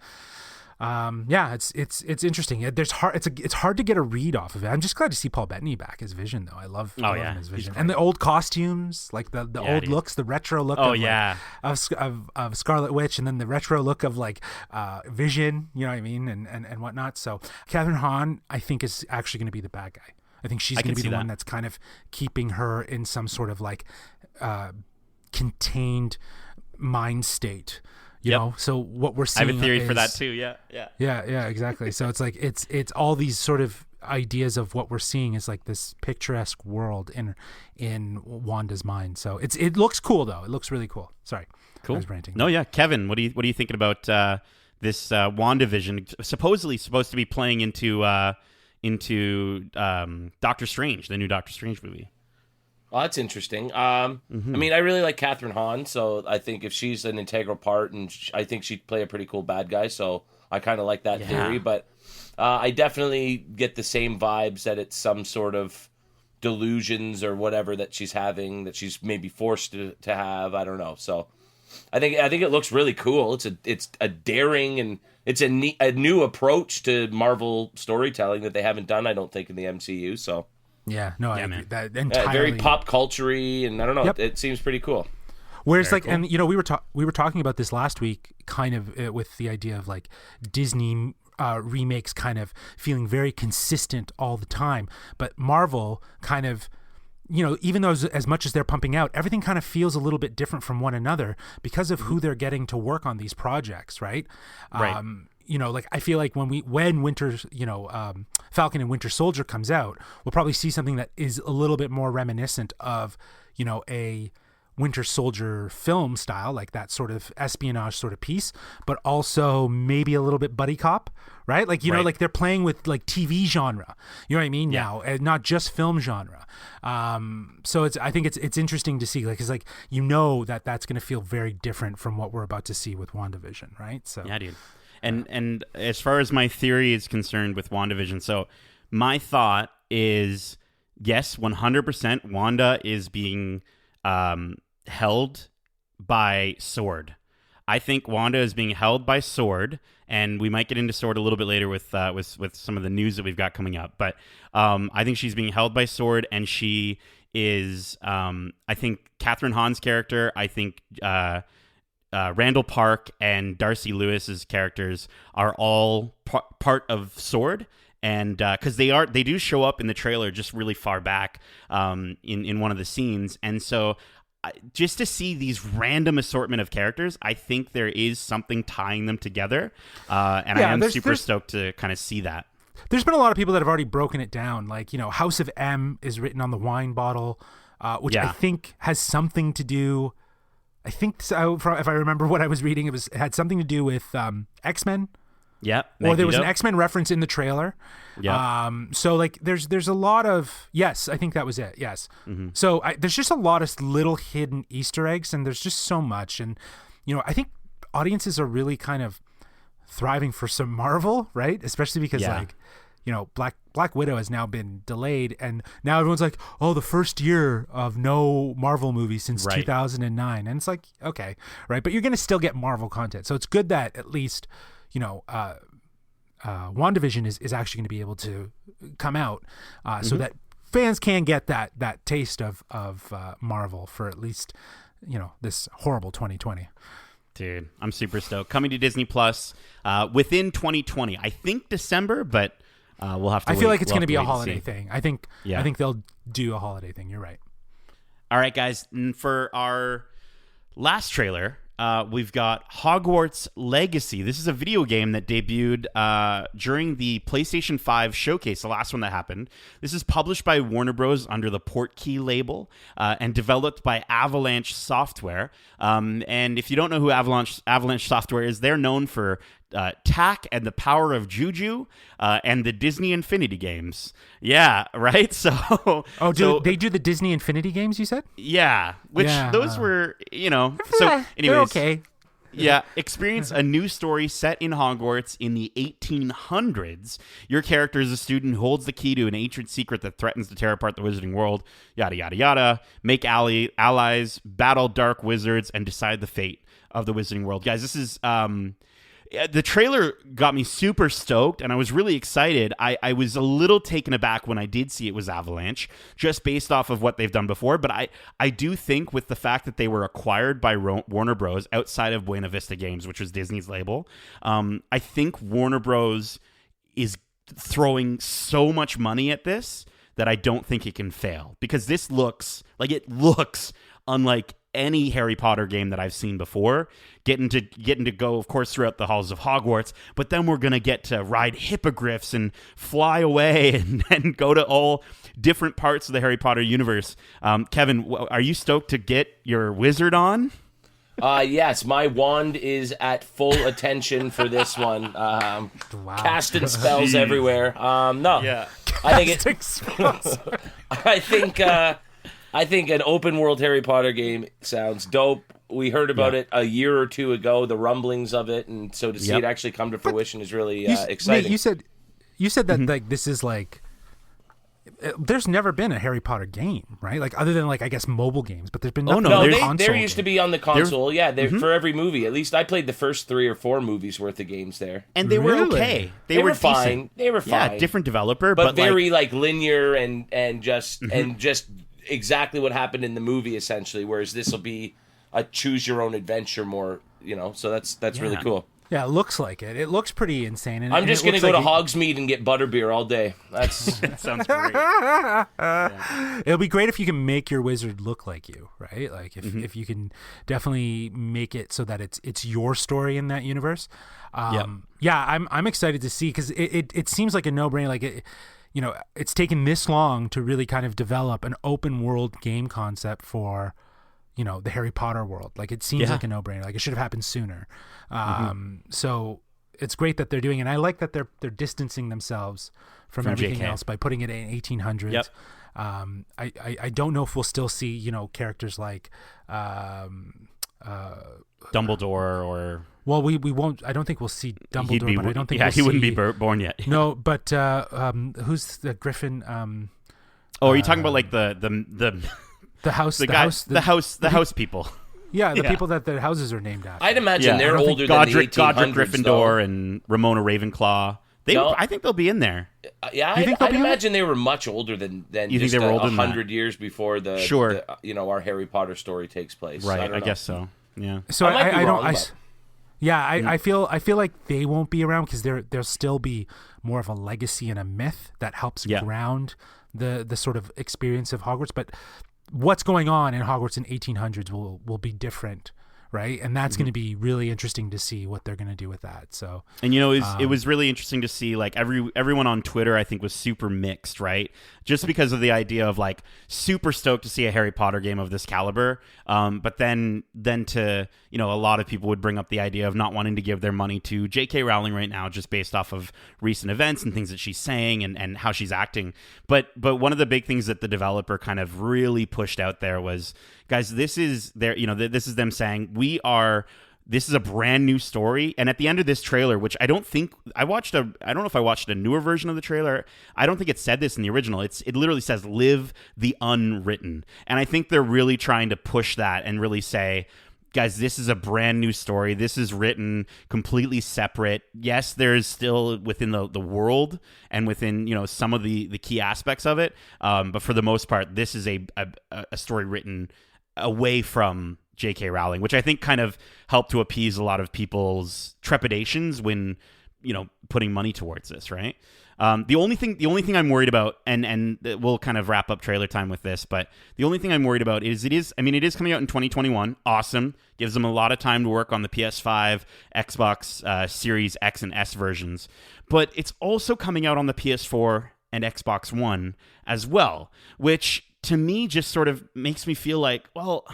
It's interesting. It's hard to get a read off of it. I'm just glad to see Paul Bettany back as Vision though. I love him as Vision, and the old costumes, like the old looks, the retro look. Of Scarlet Witch, and then the retro look of like Vision. You know what I mean, and whatnot. So Catherine Hahn, I think, is actually going to be the bad guy. I think she's going to be the one that's kind of keeping her in some sort of like contained mind state, you know? So what we're seeing, I have a theory for that too. Yeah, exactly. So it's like, it's all these sort of ideas of what we're seeing is like this picturesque world in Wanda's mind. So it looks cool though. It looks really cool. Sorry. Cool. I was ranting. No, yeah. Kevin, what are you thinking about this WandaVision supposedly supposed to be playing into Doctor Strange, the new Doctor Strange movie? Well, that's interesting. I mean, I really like Catherine Hahn, so I think if she's an integral part, and I think she'd play a pretty cool bad guy, so I kind of like that theory. But I definitely get the same vibes that it's some sort of delusions or whatever that she's having, that she's maybe forced to have. I don't know. So I think it looks really cool. It's a daring, and it's a new approach to Marvel storytelling that they haven't done, I don't think, in the MCU. So I agree. That entirely very pop culture-y, and I don't know. Yep. It seems pretty cool. Whereas very cool. And we were talking about this last week, kind of with the idea of like Disney remakes kind of feeling very consistent all the time, but Marvel kind of, even though as much as they're pumping out, everything kind of feels a little bit different from one another because of who they're getting to work on these projects, right? Right. Like I feel like when Falcon and Winter Soldier comes out, we'll probably see something that is a little bit more reminiscent of, a Winter Soldier film style, like that sort of espionage sort of piece, but also maybe a little bit buddy cop, right? Like, like they're playing with like TV genre, you know what I mean? Yeah. Now, and not just film genre. So I think it's interesting to see, like, it's like, that's going to feel very different from what we're about to see with WandaVision, right? So yeah, dude. And as far as my theory is concerned with WandaVision, so my thought is, yes, 100% Wanda is being held by SWORD. I think Wanda is being held by SWORD, and we might get into SWORD a little bit later with some of the news that we've got coming up. But I think she's being held by SWORD, and she is. I think Catherine Hahn's character. I think Randall Park and Darcy Lewis's characters are all part of SWORD. And because they do show up in the trailer just really far back in one of the scenes. And so just to see these random assortment of characters, I think there is something tying them together. And I am super stoked to kind of see that. There's been a lot of people that have already broken it down. Like, House of M is written on the wine bottle, which I think has something to do. I think, so, if I remember what I was reading, it had something to do with X-Men. Yeah. Or there was an X-Men reference in the trailer. Yeah. So like there's a lot of, yes, I think that was it. Yes. Mm-hmm. So there's just a lot of little hidden Easter eggs, and there's just so much. And, I think audiences are really kind of thriving for some Marvel, right? Especially because Black Widow has now been delayed, and now everyone's like, oh, the first year of no Marvel movie since 2009. And it's like, okay, right. But you're going to still get Marvel content. So it's good that at least, WandaVision is actually going to be able to come out so that fans can get that taste of Marvel for at least, this horrible 2020. Dude, I'm super stoked. Coming to Disney Plus within 2020. I think December, but we'll have to I feel like it's going to be a holiday thing. I think they'll do a holiday thing. You're right. All right, guys. And for our last trailer, we've got Hogwarts Legacy. This is a video game that debuted during the PlayStation 5 showcase, the last one that happened. This is published by Warner Bros. Under the Portkey label and developed by Avalanche Software. And if you don't know who Avalanche Software is, they're known for Tak and the Power of Juju and the Disney Infinity games. Yeah, right? So they do the Disney Infinity games, you said? Yeah, those were, so anyways. They're okay. Yeah, experience a new story set in Hogwarts in the 1800s. Your character is a student who holds the key to an ancient secret that threatens to tear apart the wizarding world, yada, yada, yada. Make allies, battle dark wizards, and decide the fate of the wizarding world. Guys, this is... the trailer got me super stoked, and I was really excited. I was a little taken aback when I did see it was Avalanche, just based off of what they've done before. But I do think with the fact that they were acquired by Warner Bros. Outside of Buena Vista Games, which was Disney's label, I think Warner Bros. Is throwing so much money at this that I don't think it can fail. Because this looks unlike any Harry Potter game that I've seen before, getting to go, of course, throughout the halls of Hogwarts, but then we're going to get to ride hippogriffs and fly away and go to all different parts of the Harry Potter universe. Kevin, are you stoked to get your wizard on? Yes, my wand is at full attention for this one. Wow. Casting spells everywhere. No. Yeah. I think an open world Harry Potter game sounds dope. We heard about it a year or two ago, the rumblings of it, and so to see it actually come to fruition is really exciting. Nate, you said that like this is like there's never been a Harry Potter game, right? Like other than like I guess mobile games, but there's been there used to be on the console. For every movie. At least I played the first 3 or 4 movies worth of games there, and they were okay. They were fine. They were fine. Yeah, different developer, but very like linear and just exactly what happened in the movie essentially. Whereas this will be a choose your own adventure more. So that's really cool. Yeah, it looks like it. It looks pretty insane. And, I'm just going to go to Hogsmeade and get butterbeer all day. That sounds great. It'll be great if you can make your wizard look like you, right? Like if you can definitely make it so that it's your story in that universe. Yeah, I'm excited to see because it seems like a no-brainer. Like it's taken this long to really kind of develop an open world game concept for the Harry Potter world. Like it seems like a no-brainer. Like it should have happened sooner. So it's great that they're doing it. And I like that they're distancing themselves from everything JK. else by putting it in 1800s. Yep. I don't know if we'll still see characters like Dumbledore or we won't. I don't think we'll see Dumbledore, but I don't think he wouldn't be born yet. No, but who's the Griffin? Are you talking about like the house people? Yeah, the people that their houses are named after. I'd imagine they're older than the 1800s. Godric Gryffindor and Ramona Ravenclaw. I think they'll be in there. I'd imagine they were much older than you just think they were older 100 years before our Harry Potter story takes place. Right, I guess so. Yeah. So I feel like they won't be around because there'll still be more of a legacy and a myth that helps ground the sort of experience of Hogwarts. But what's going on in Hogwarts in 1800s will be different, right? And that's going to be really interesting to see what they're going to do with that. So, and it was really interesting to see like everyone on Twitter I think was super mixed, right? Just because of the idea of like super stoked to see a Harry Potter game of this caliber, but then to a lot of people would bring up the idea of not wanting to give their money to J.K. Rowling right now, just based off of recent events and things that she's saying and how she's acting. But one of the big things that the developer kind of really pushed out there was, guys, this is this is them saying this is a brand new story. And at the end of this trailer, which I don't know if I watched a newer version of the trailer. I don't think it said this in the original. It literally says live the unwritten. And I think they're really trying to push that and really say, guys, this is a brand new story. This is written completely separate. Yes, there's still within the world and within, some of the key aspects of it. But for the most part, this is a story written away from J.K. Rowling, which I think kind of helped to appease a lot of people's trepidations when putting money towards this, right? The only thing I'm worried about, and we'll kind of wrap up trailer time with this, but the only thing I'm worried about is it is coming out in 2021. Awesome. Gives them a lot of time to work on the PS5, Xbox Series X and S versions. But it's also coming out on the PS4 and Xbox One as well, which to me just sort of makes me feel like, well,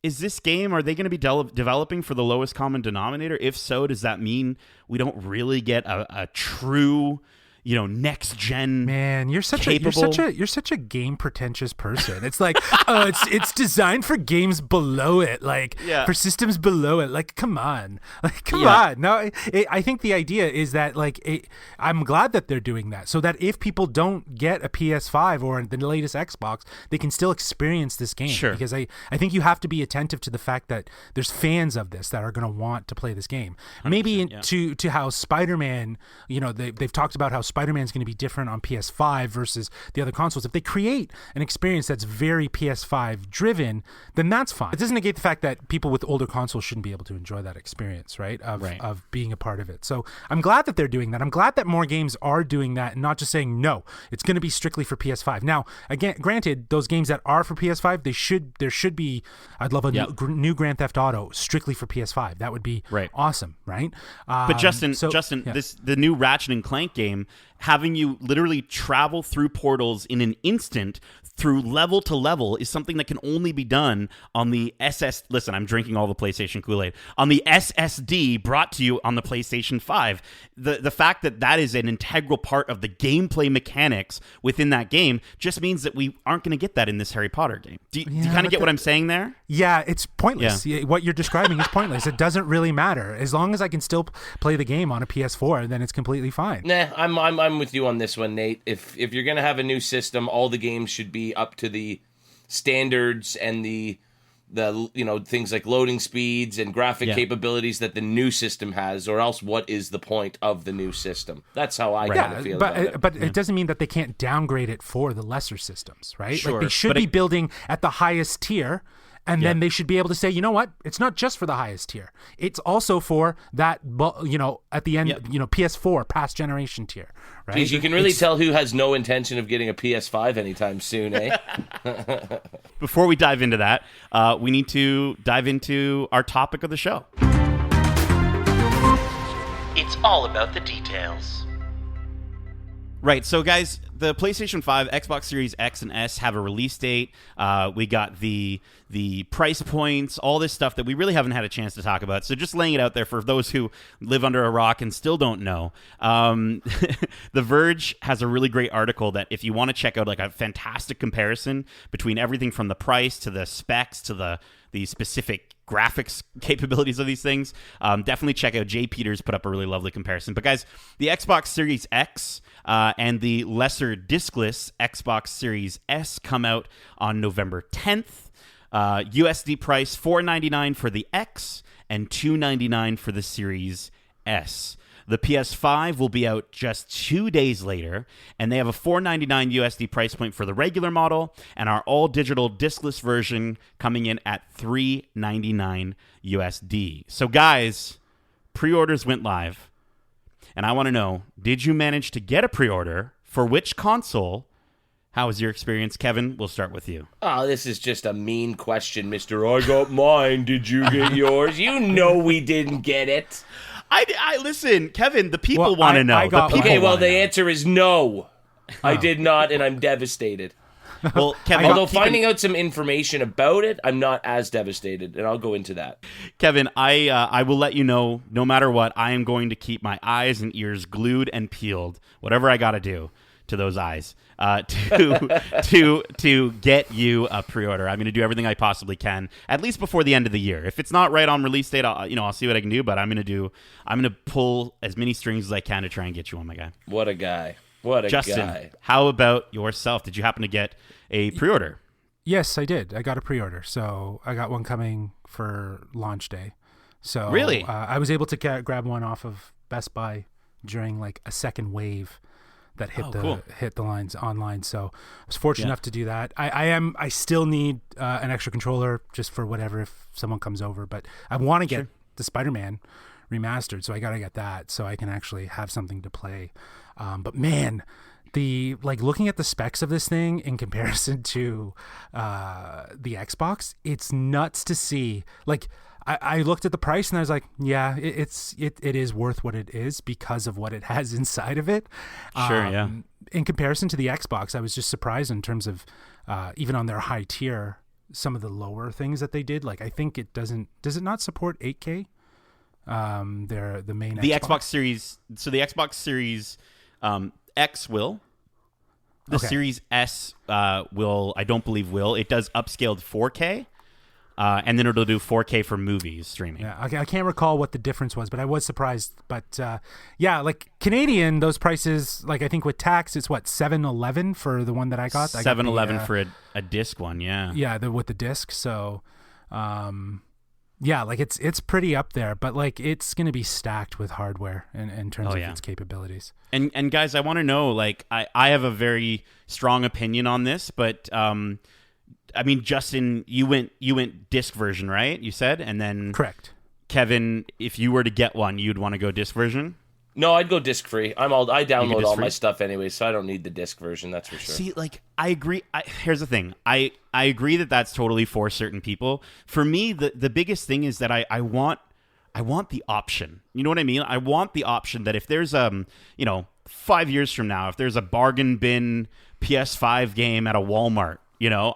is this game, are they going to be developing for the lowest common denominator? If so, does that mean we don't really get a true, next gen? Man, you're such a game pretentious person. It's like, it's designed for games below it, for systems below it. Like, come on, on. No, I think the idea is that I'm glad that they're doing that, so that if people don't get a PS5 or the latest Xbox, they can still experience this game. Sure. Because I think you have to be attentive to the fact that there's fans of this that are going to want to play this game. Maybe to how Spider-Man, they've talked about how Spider-Man's going to be different on PS5 versus the other consoles. If they create an experience that's very PS5 driven, then that's fine. It doesn't negate the fact that people with older consoles shouldn't be able to enjoy that experience, right? Of being a part of it. So I'm glad that they're doing that. I'm glad that more games are doing that and not just saying, no, it's going to be strictly for PS5. Now, again, granted, those games that are for PS5, there should be, I'd love a new Grand Theft Auto strictly for PS5. That would be awesome, right? But Justin, the new Ratchet and Clank game, having you literally travel through portals in an instant through level to level is something that can only be done on the Listen, I'm drinking all the PlayStation Kool-Aid. On the SSD brought to you on the PlayStation 5. The fact that is an integral part of the gameplay mechanics within that game just means that we aren't going to get that in this Harry Potter game. Do you kind of get what I'm saying there? Yeah, it's pointless. Yeah. What you're describing is pointless. It doesn't really matter. As long as I can still play the game on a PS4, then it's completely fine. Nah, I'm with you on this one, Nate. If you're going to have a new system, all the games should be up to the standards and the things like loading speeds and graphic capabilities that the new system has, or else what is the point of the new system? That's how I kind of feel about it. But it doesn't mean that they can't downgrade it for the lesser systems, right? Sure. They should be building at the highest tier. And then they should be able to say, you know what? It's not just for the highest tier. It's also for that, at the end, PS4, past generation tier, right? Geez, you can really tell who has no intention of getting a PS5 anytime soon, eh? Before we dive into that, we need to dive into our topic of the show. It's all about the details. Right, so guys, the PlayStation 5, Xbox Series X and S have a release date. We got the price points, all this stuff that we really haven't had a chance to talk about. So just laying it out there for those who live under a rock and still don't know. The Verge has a really great article that if you want to check out a fantastic comparison between everything from the price to the specs to the specific graphics capabilities of these things, definitely check out. Jay Peters put up a really lovely comparison. But guys, the Xbox Series X and the lesser discless Xbox Series S come out on November 10th. USD price $499 for the X and $299 for the Series S. The PS5 will be out just 2 days later, and they have a $499 USD price point for the regular model, and our all-digital discless version coming in at $399 USD. So guys, pre-orders went live, and I want to know, did you manage to get a pre-order for which console? How was your experience? Kevin, we'll start with you. Oh, this is just a mean question, Mr. I got mine. Did you get yours? You know we didn't get it. I listen, Kevin, the people want to know. Okay, well, the answer is no. I did not, and I'm devastated. Well, Kevin, although finding out some information about it, I'm not as devastated, and I'll go into that. Kevin, I will let you know, no matter what, I am going to keep my eyes and ears glued and peeled, whatever I got to do to those eyes, to get you a pre-order. I'm going to do everything I possibly can, at least before the end of the year. If it's not right on release date, I'll see what I can do. But I'm going to pull as many strings as I can to try and get you one, my guy. What a guy! What a Justin, guy! How about yourself? Did you happen to get a pre-order? Yes, I did. I got a pre-order, so I got one coming for launch day. So really, I was able to grab one off of Best Buy during a second wave that hit the lines online. So I was fortunate enough to do that. I still need an extra controller just for whatever if someone comes over, but I want to get the Spider-Man, remastered, so I gotta get that so I can actually have something to play. But man, the looking at the specs of this thing in comparison to the Xbox, it's nuts to see. Like I looked at the price and I was like, yeah, it is worth what it is because of what it has inside of it. Sure, yeah. In comparison to the Xbox, I was just surprised in terms of even on their high tier, some of the lower things that they did. Like I think does it not support 8K? The main Xbox Series. So the Xbox Series X will. The Series S will. I don't believe will. It does upscaled 4K. And then it'll do 4K for movies streaming. Yeah, I can't recall what the difference was, but I was surprised. But yeah, like Canadian, those prices, like I think with tax, it's what, $711 for the one that I got. $711 for a disc one, yeah. Yeah, with the disc. So, yeah, like it's pretty up there, but like it's going to be stacked with hardware in terms of its capabilities. And guys, I want to know, like I have a very strong opinion on this, but I mean, Justin, you went disc version, right? You said, and then correct. Kevin, if you were to get one, you'd want to go disc version. No, I'd go disc free. I download all my stuff anyway, so I don't need the disc version. That's for sure. See, like I agree. Here's the thing. I agree that that's totally for certain people. For me, the biggest thing is that I want the option. You know what I mean? I want the option that if there's 5 years from now, if there's a bargain bin PS5 game at a Walmart.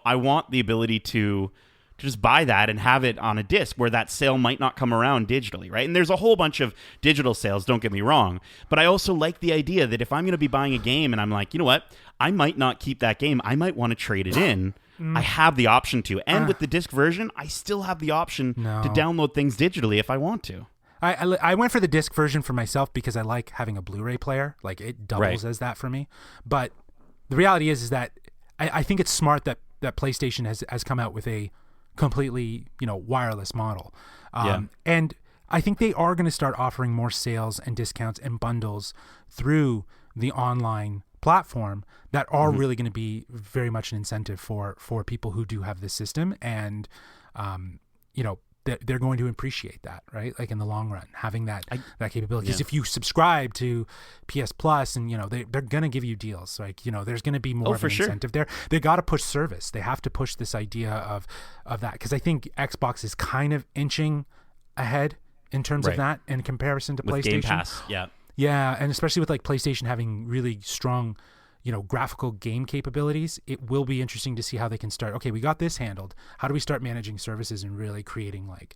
I want the ability to just buy that and have it on a disc where that sale might not come around digitally, right? And there's a whole bunch of digital sales, don't get me wrong. But I also like the idea that if I'm going to be buying a game and I'm like, you know what? I might not keep that game. I might want to trade it in. I have the option to. And with the disc version, I still have the option to download things digitally if I want to. I went for the disc version for myself because I like having a Blu-ray player. Like it doubles as that for me. But the reality is that I think it's smart that PlayStation has come out with a completely, wireless model. And I think they are going to start offering more sales and discounts and bundles through the online platform that are really going to be very much an incentive for people who do have this system. And, they're going to appreciate that, right? Like in the long run, having that capability. Because if you subscribe to PS Plus and, they're going to give you deals. Like, there's going to be more of an incentive there. They got to push service. They have to push this idea of that. Because I think Xbox is kind of inching ahead in terms of that in comparison to with PlayStation. Game Pass, yeah. Yeah, and especially with like PlayStation having really strong graphical game capabilities, it will be interesting to see how they can start. Okay, we got this handled. How do we start managing services and really creating like,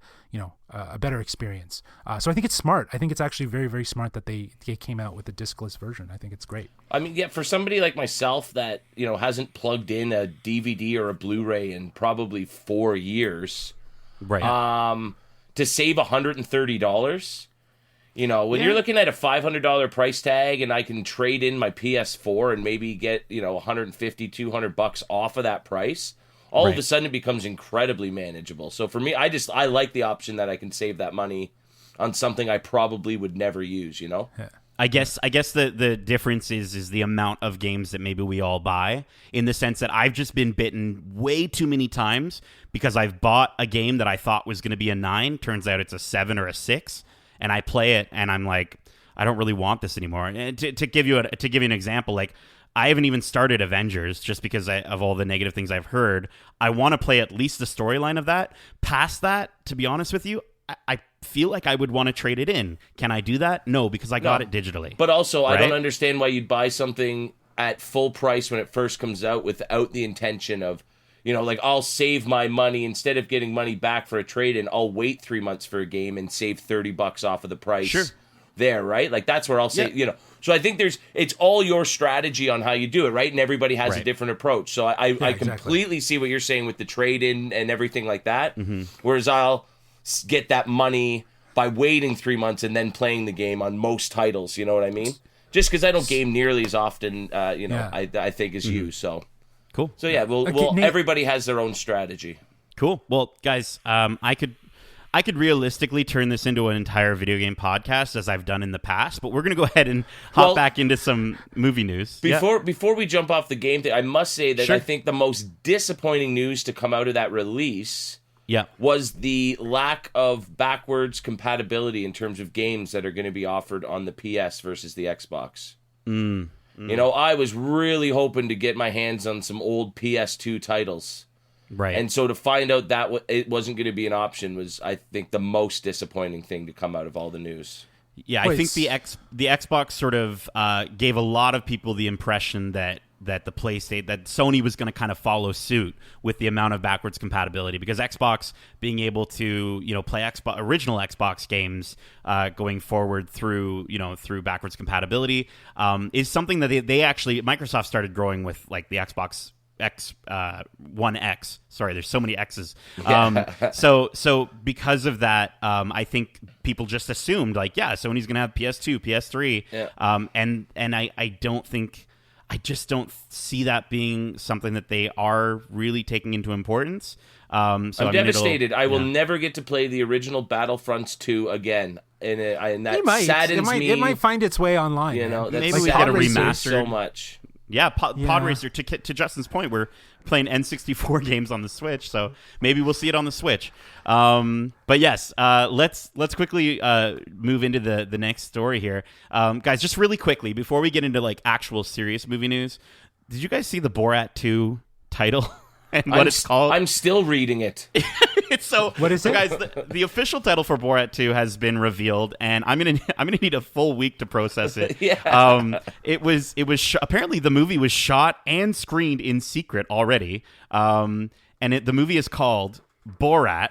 a better experience? So I think it's smart. I think it's actually very, very smart that they came out with the discless version. I think it's great. I mean, yeah, for somebody like myself that, hasn't plugged in a DVD or a Blu-ray in probably 4 years, right? To save $130, when you're looking at a $500 price tag and I can trade in my PS4 and maybe get, $150, $200 off of that price, all of a sudden it becomes incredibly manageable. So for me, I like the option that I can save that money on something I probably would never use, Yeah. I guess the difference is the amount of games that maybe we all buy, in the sense that I've just been bitten way too many times because I've bought a game that I thought was going to be a 9, turns out it's a 7 or a 6. And I play it, and I'm like, I don't really want this anymore. And to give you an example, like I haven't even started Avengers just because of all the negative things I've heard. I want to play at least the storyline of that. Past that, to be honest with you, I feel like I would want to trade it in. Can I do that? No, because I got it digitally. But also, right? I don't understand why you'd buy something at full price when it first comes out without the intention of, like I'll save my money instead of getting money back for a trade-in. I'll wait 3 months for a game and save $30 off of the price there, right? Like that's where I'll say, So I think it's all your strategy on how you do it, right? And everybody has a different approach. So I completely see what you're saying with the trade-in and everything like that. Mm-hmm. Whereas I'll get that money by waiting 3 months and then playing the game on most titles. You know what I mean? Just because I don't game nearly as often, I think as you. So. Cool. So yeah, everybody has their own strategy. Cool. Well, guys, I could realistically turn this into an entire video game podcast as I've done in the past, but we're going to go ahead and hop back into some movie news. Before we jump off the game thing, I must say that I think the most disappointing news to come out of that release was the lack of backwards compatibility in terms of games that are going to be offered on the PS versus the Xbox. You know, I was really hoping to get my hands on some old PS2 titles. Right. And so to find out that it wasn't going to be an option was, I think, the most disappointing thing to come out of all the news. Yeah, I think the Xbox sort of gave a lot of people the impression that the PlayStation, that Sony was going to kind of follow suit with the amount of backwards compatibility, because Xbox being able to, you know, play original Xbox games going forward through backwards compatibility is something that they actually, Microsoft started growing with, like the Xbox One X. Sorry, there's so many X's. So because of that, I think people just assumed, like, yeah, Sony's going to have PS2, PS3, and I just don't see that being something that they are really taking into importance. I'm devastated. I will never get to play the original Battlefronts 2 again, and that saddens me. It might find its way online. You know, maybe we get a remaster so much. Yeah, Pod Racer, to Justin's point, we're playing N64 games on the Switch, so maybe we'll see it on the Switch. But yes, let's quickly move into the next story here. Guys, just really quickly, before we get into like actual serious movie news, did you guys see the Borat 2 title and what it's called? I'm still reading it. What is it? Guys, the official title for Borat 2 has been revealed, and I'm gonna need a full week to process it. It was apparently the movie was shot and screened in secret already, and the movie is called Borat: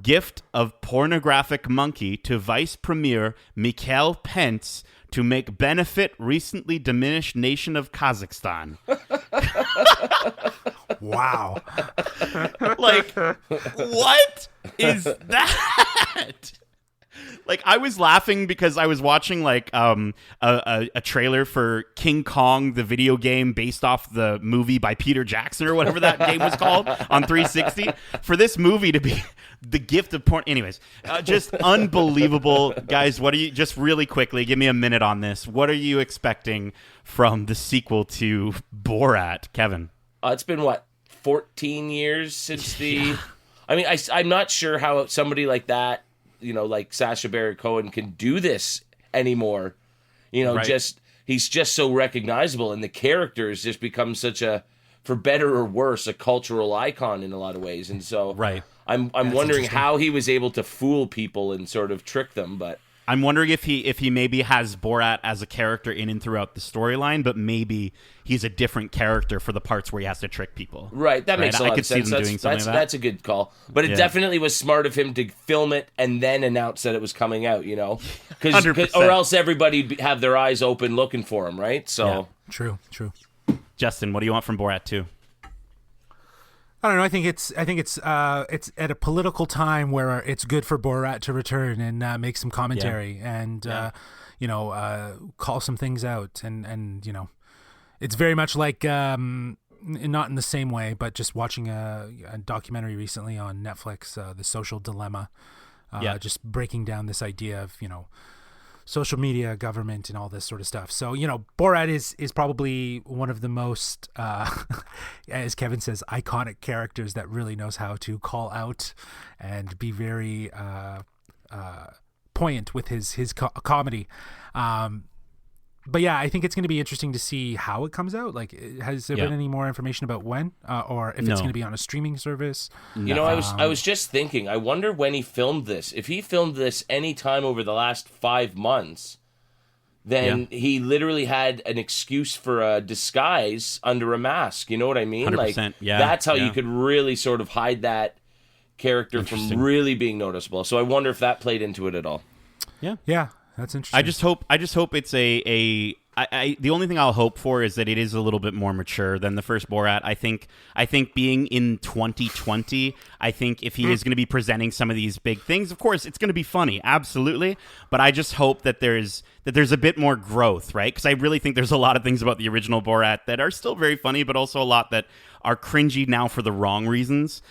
Gift of Pornographic Monkey to Vice Premier Mikhail Pence to make benefit recently diminished nation of Kazakhstan. Wow. Like, what is that? Like, I was laughing because I was watching like a trailer for King Kong, the video game based off the movie by Peter Jackson or whatever that game was called on 360. For this movie to be the gift of porn. Anyways, just unbelievable. Guys, what are you, just really quickly, give me a minute on this. What are you expecting from the sequel to Borat, Kevin? It's been, 14 years since the... I mean, I'm not sure how somebody like that, you know, like Sacha Baron Cohen can do this anymore. You know, he's just so recognizable, and the character has just become such a, for better or worse, a cultural icon in a lot of ways. And so I'm wondering how he was able to fool people and sort of trick them, but... I'm wondering if he maybe has Borat as a character in and throughout the storyline, but maybe he's a different character for the parts where he has to trick people. Right, that makes a lot of sense. That's a good call. But it definitely was smart of him to film it and then announce that it was coming out, you know? Or else everybody'd have their eyes open looking for him, right? So True. Justin, what do you want from Borat 2? I don't know. I think it's at a political time where it's good for Borat to return and make some commentary and call some things out and you know, it's very much like not in the same way, but just watching a documentary recently on Netflix, The Social Dilemma, just breaking down this idea of, you know, social media, government, and all this sort of stuff. So, you know, Borat is probably one of the most, as Kevin says, iconic characters that really knows how to call out and be very poignant with his comedy. But yeah, I think it's going to be interesting to see how it comes out. Like, has there been any more information about when, or if it's going to be on a streaming service? You know, I was just thinking. I wonder when he filmed this. If he filmed this any time over the last 5 months, then he literally had an excuse for a disguise under a mask. You know what I mean? 100%, like, that's how you could really sort of hide that character from really being noticeable. So I wonder if that played into it at all. Yeah. That's interesting. I just hope it's the only thing I'll hope for is that it is a little bit more mature than the first Borat. I think being in 2020, I think if he is going to be presenting some of these big things, of course it's going to be funny, absolutely. But I just hope that there's a bit more growth, right? Because I really think there's a lot of things about the original Borat that are still very funny, but also a lot that are cringy now for the wrong reasons,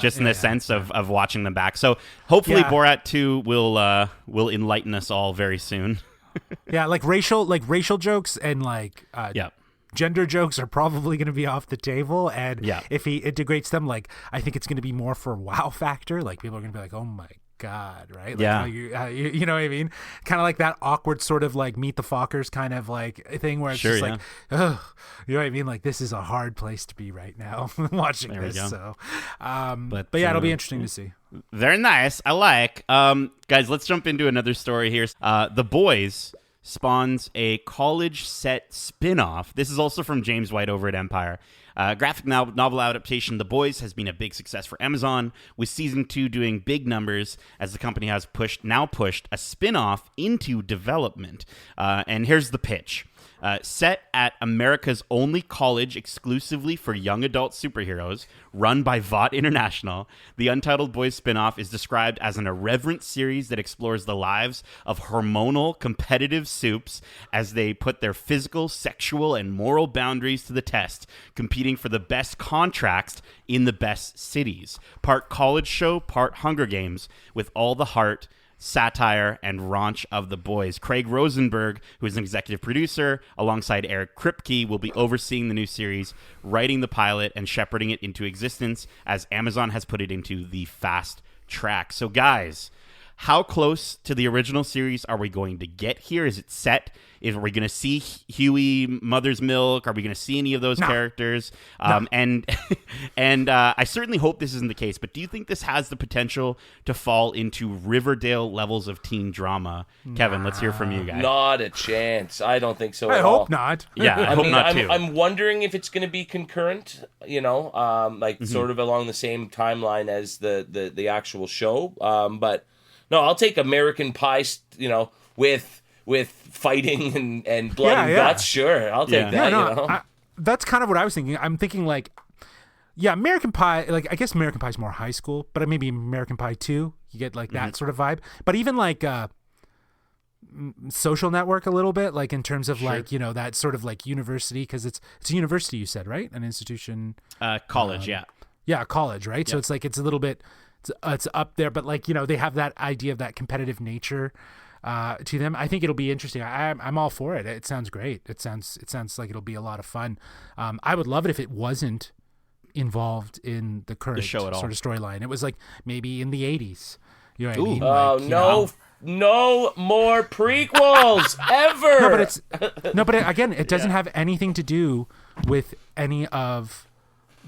just in the sense of watching them back. So hopefully Borat 2 will enlighten us all very soon. Yeah, like racial jokes and like gender jokes are probably going to be off the table. And Yeah. if he integrates them, like, I think it's going to be more for wow factor. Like, people are going to be like, oh my God, right? Like, Yeah. You know what I mean? Kind of like that awkward sort of like Meet the Fockers kind of like thing where it's Sure, just yeah. like, oh, you know what I mean? Like, this is a hard place to be right now watching There we this. go. So, But, but yeah, it'll be interesting to see. Very nice. I like. Guys, let's jump into another story here. The Boys spawns a college set spin-off. This is also from James White over at Empire. Graphic novel adaptation The Boys has been a big success for Amazon, with season 2 doing big numbers as the company has pushed a spin-off into development. And here's the pitch. Set at America's only college exclusively for young adult superheroes, run by Vought International, the Untitled Boys spinoff is described as an irreverent series that explores the lives of hormonal, competitive supes as they put their physical, sexual, and moral boundaries to the test, competing for the best contracts in the best cities. Part college show, part Hunger Games, with all the heart, satire, and raunch of The Boys. Craig Rosenberg, who is an executive producer, alongside Eric Kripke, will be overseeing the new series, writing the pilot, and shepherding it into existence as Amazon has put it into the fast track. So, guys, how close to the original series are we going to get here? Is it set? Are we going to see Huey, Mother's Milk? Are we going to see any of those characters? No. And I certainly hope this isn't the case, but do you think this has the potential to fall into Riverdale levels of teen drama? Kevin, let's hear from you guys. Not a chance. I don't think so I at all. hope not. Yeah, I hope not too. I'm wondering if it's going to be concurrent, sort of along the same timeline as the actual show. But no, I'll take American Pie, with fighting and blood and guts. Sure, I'll take that. That's kind of what I was thinking. I'm thinking like, yeah, American Pie. Like, I guess American Pie is more high school, but maybe American Pie 2, you get like that sort of vibe. But even like Social Network a little bit, like in terms of like that sort of like university, because it's a university, you said, right? An institution. College, Yeah, college, right? Yep. So it's like it's a little bit, it's up there, but like they have that idea of that competitive nature to them. I think it'll be interesting. I'm all for it. It sounds great. It sounds like it'll be a lot of fun. I would love it if it wasn't involved in the current show at all. sort of storyline. It was like maybe in the 80s. You know what I mean? Oh, like, no more prequels ever. But again, it doesn't have anything to do with any of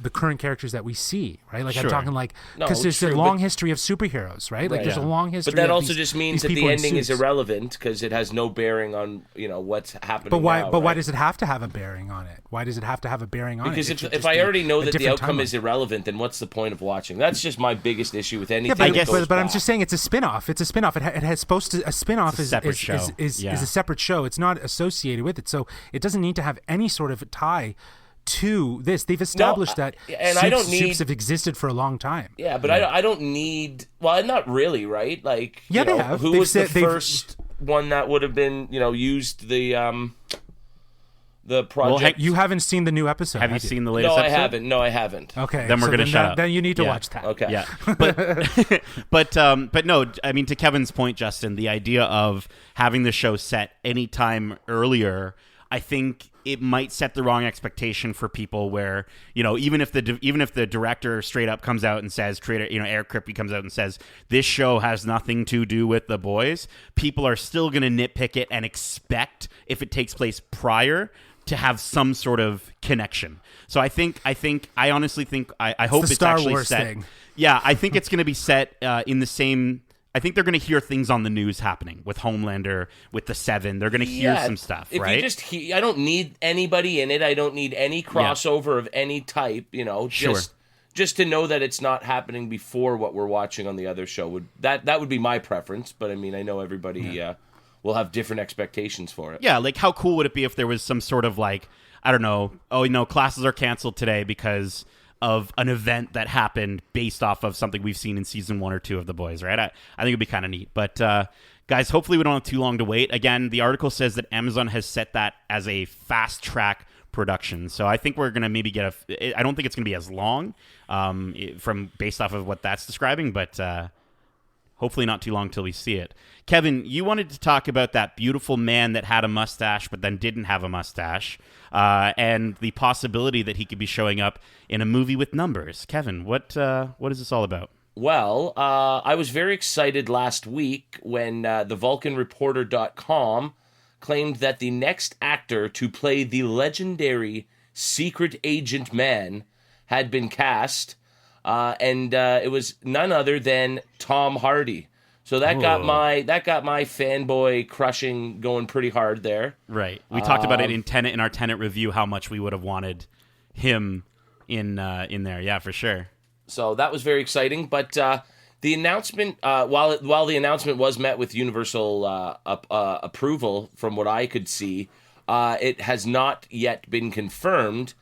the current characters that we see, right? Like, I'm talking like, because there's a long history of superheroes, right? Like, there's a long history. But that of also just means that the ending is irrelevant because it has no bearing on what's happening. But why? now, but right? why does it have to have a bearing on it? Why does it have to have a bearing on because it? Because if I already know that the outcome is irrelevant, then what's the point of watching? That's just my biggest issue with anything. Yeah, but I'm just saying it's a spin-off. It's a spin-off. It has supposed to a spin-off is a separate show. It's not associated with it, so it doesn't need to have any sort of tie to this. They've established that soups have existed for a long time. Yeah, but I don't need. Well, not really, right? Like, they have. Who was the first one that would have been, used the project? Well, you haven't seen the new episode. Have you seen the latest episode? No, I haven't. Okay, then we're going to shut up. Then you need to watch that. Okay. Yeah. But no, I mean, to Kevin's point, Justin, the idea of having the show set any time earlier, I think it might set the wrong expectation for people where, even if the director straight up comes out and says, Eric Kripke comes out and says, this show has nothing to do with The Boys, people are still going to nitpick it and expect, if it takes place prior, to have some sort of connection. So I honestly think, I hope it's Star actually Wars set. Thing. Yeah, I think it's going to be set in the same. I think they're going to hear things on the news happening with Homelander, with the Seven. They're going to hear some stuff, right? I don't need anybody in it. I don't need any crossover of any type. Just to know that it's not happening before what we're watching on the other show that would be my preference. But I mean, I know everybody will have different expectations for it. Yeah, like how cool would it be if there was some sort of like, I don't know, classes are canceled today because of an event that happened based off of something we've seen in season 1 or 2 of The Boys, right? I think it'd be kind of neat. But guys, hopefully we don't have too long to wait. Again, the article says that Amazon has set that as a fast track production. So I think we're going to maybe get I don't think it's going to be as long based off of what that's describing, but hopefully not too long till we see it. Kevin, you wanted to talk about that beautiful man that had a mustache but then didn't have a mustache, and the possibility that he could be showing up in a movie with numbers. Kevin, what is this all about? Well, I was very excited last week when the VulcanReporter.com claimed that the next actor to play the legendary Secret Agent Man had been cast, and it was none other than Tom Hardy. So that got my fanboy crushing going pretty hard there. Right. We talked about it in our Tenet review, how much we would have wanted him in there. Yeah, for sure. So that was very exciting. But the announcement, while the announcement was met with universal approval, from what I could see, it has not yet been confirmed.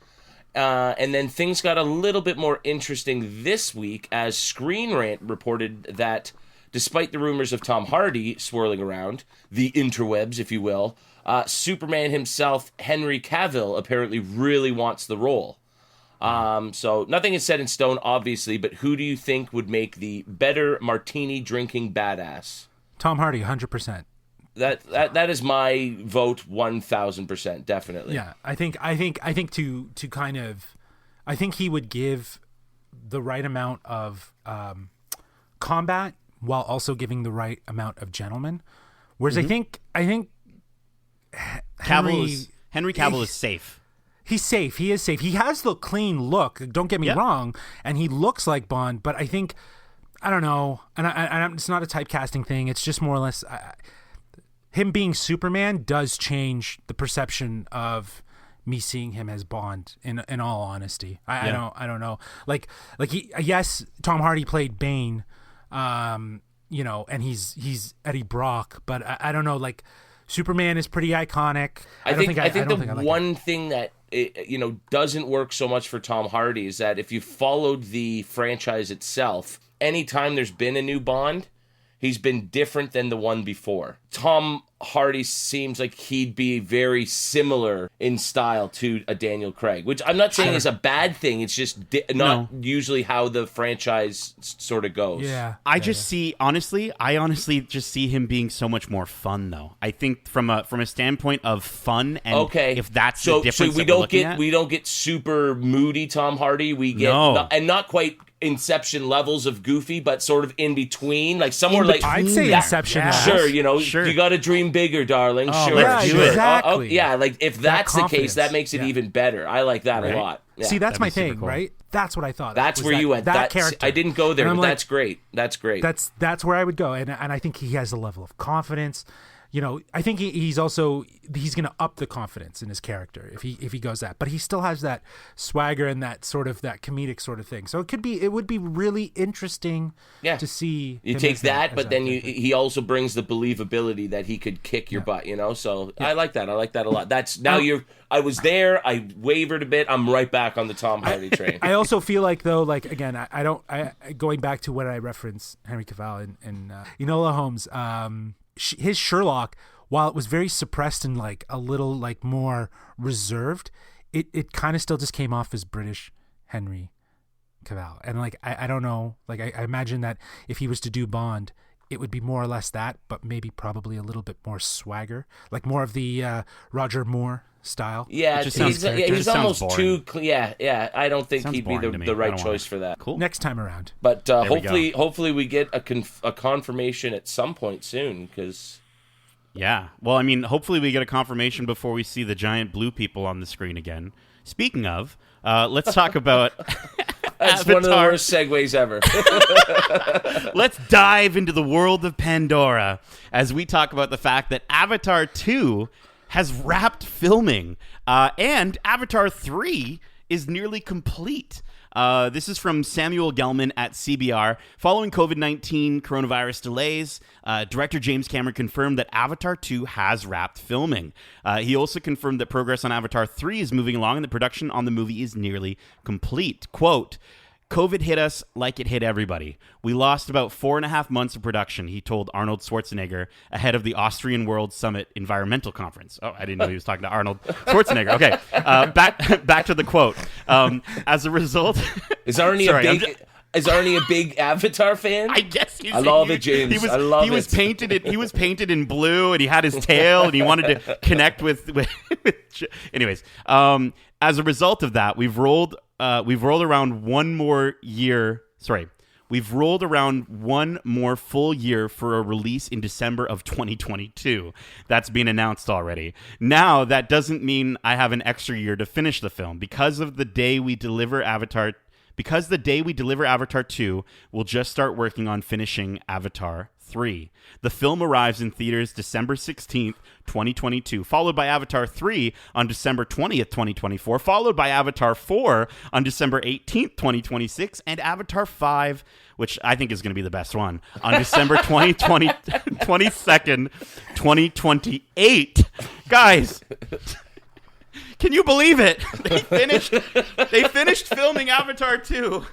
And then things got a little bit more interesting this week as Screen Rant reported that despite the rumors of Tom Hardy swirling around the interwebs, if you will, Superman himself, Henry Cavill, apparently really wants the role. So nothing is set in stone, obviously, but who do you think would make the better martini-drinking badass? Tom Hardy, 100%. That is my vote, 1,000%, definitely. Yeah, I think to kind of, I think he would give the right amount of combat while also giving the right amount of gentleman. Whereas I think Henry Cavill is safe. He's safe. He is safe. He has the clean look. Don't get me wrong, and he looks like Bond. But I think, I don't know, and it's not a typecasting thing. It's just more or less him being Superman does change the perception of me seeing him as Bond. In all honesty, I don't know. Like yes, Tom Hardy played Bane. And he's Eddie Brock, but I don't know. Like, Superman is pretty iconic. I think the one thing that doesn't work so much for Tom Hardy is that if you followed the franchise itself, anytime there's been a new Bond, he's been different than the one before. Tom Hardy seems like he'd be very similar in style to a Daniel Craig, which I'm not saying is a bad thing. It's just not usually how the franchise sort of goes. Yeah. I honestly just see him being so much more fun, though. I think from a standpoint of fun, and if that's the difference, we don't get super moody Tom Hardy. We get and not quite Inception levels of goofy, but sort of in between, like somewhere like I'd say Inception. Sure, you got to dream bigger, darling. Sure, let's do it. Exactly. Like if that's the case, that makes it even better. I like that a lot. Yeah. See, that's my thing, cool. Right? That's what I thought. That's where you went. That character. I didn't go there, but that's great. That's great. That's where I would go, and I think he has a level of confidence. I think he's going to up the confidence in his character if he goes that, but he still has that swagger and that sort of that comedic sort of thing. So it would be really interesting to see. You take that, but then he also brings the believability that he could kick your butt. So I like that. I like that a lot. That's now I was there. I wavered a bit. I'm right back on the Tom Hardy train. I also feel like though, like again, going back to what I referenced Henry Cavill and Enola Holmes. His Sherlock, while it was very suppressed and like a little like more reserved, it kind of still just came off as British Henry Cavill. And like I don't know, like I imagine that if he was to do Bond, it would be more or less that, but maybe probably a little bit more swagger, like more of the Roger Moore style. Yeah, he's almost too. Yeah. I don't think he'd be the right choice for that. Cool. Next time around. But hopefully we get a confirmation at some point soon. Because well, I mean, hopefully we get a confirmation before we see the giant blue people on the screen again. Speaking of, let's talk about. That's Avatar. One of the worst segues ever. Let's dive into the world of Pandora as we talk about the fact that Avatar 2 has wrapped filming, and Avatar 3 is nearly complete. This is from Samuel Gelman at CBR. Following COVID-19 coronavirus delays, director James Cameron confirmed that Avatar 2 has wrapped filming. He also confirmed that progress on Avatar 3 is moving along and the production on the movie is nearly complete. Quote, COVID hit us like it hit everybody. We lost about 4.5 months of production, he told Arnold Schwarzenegger ahead of the Austrian World Summit Environmental Conference. Oh, I didn't know he was talking to Arnold Schwarzenegger. Okay, back to the quote. As a result... Is Arnie Is Arnie a big Avatar fan? I guess he's. I love it, James. I love it. He was painted in blue, and he had his tail, and he wanted to connect with anyways, as a result of that, we've rolled around one more year. Sorry. We've rolled around one more full year for a release in December of 2022. That's been announced already. Now, that doesn't mean I have an extra year to finish the film. Because the day we deliver Avatar 2, we'll just start working on finishing Avatar 3. The film arrives in theaters December 16th, 2022, followed by Avatar 3 on December 20th, 2024, followed by Avatar 4 on December 18th, 2026, and Avatar 5, which I think is going to be the best one, on December 22nd, 2028. Guys, can you believe it? They finished filming Avatar 2.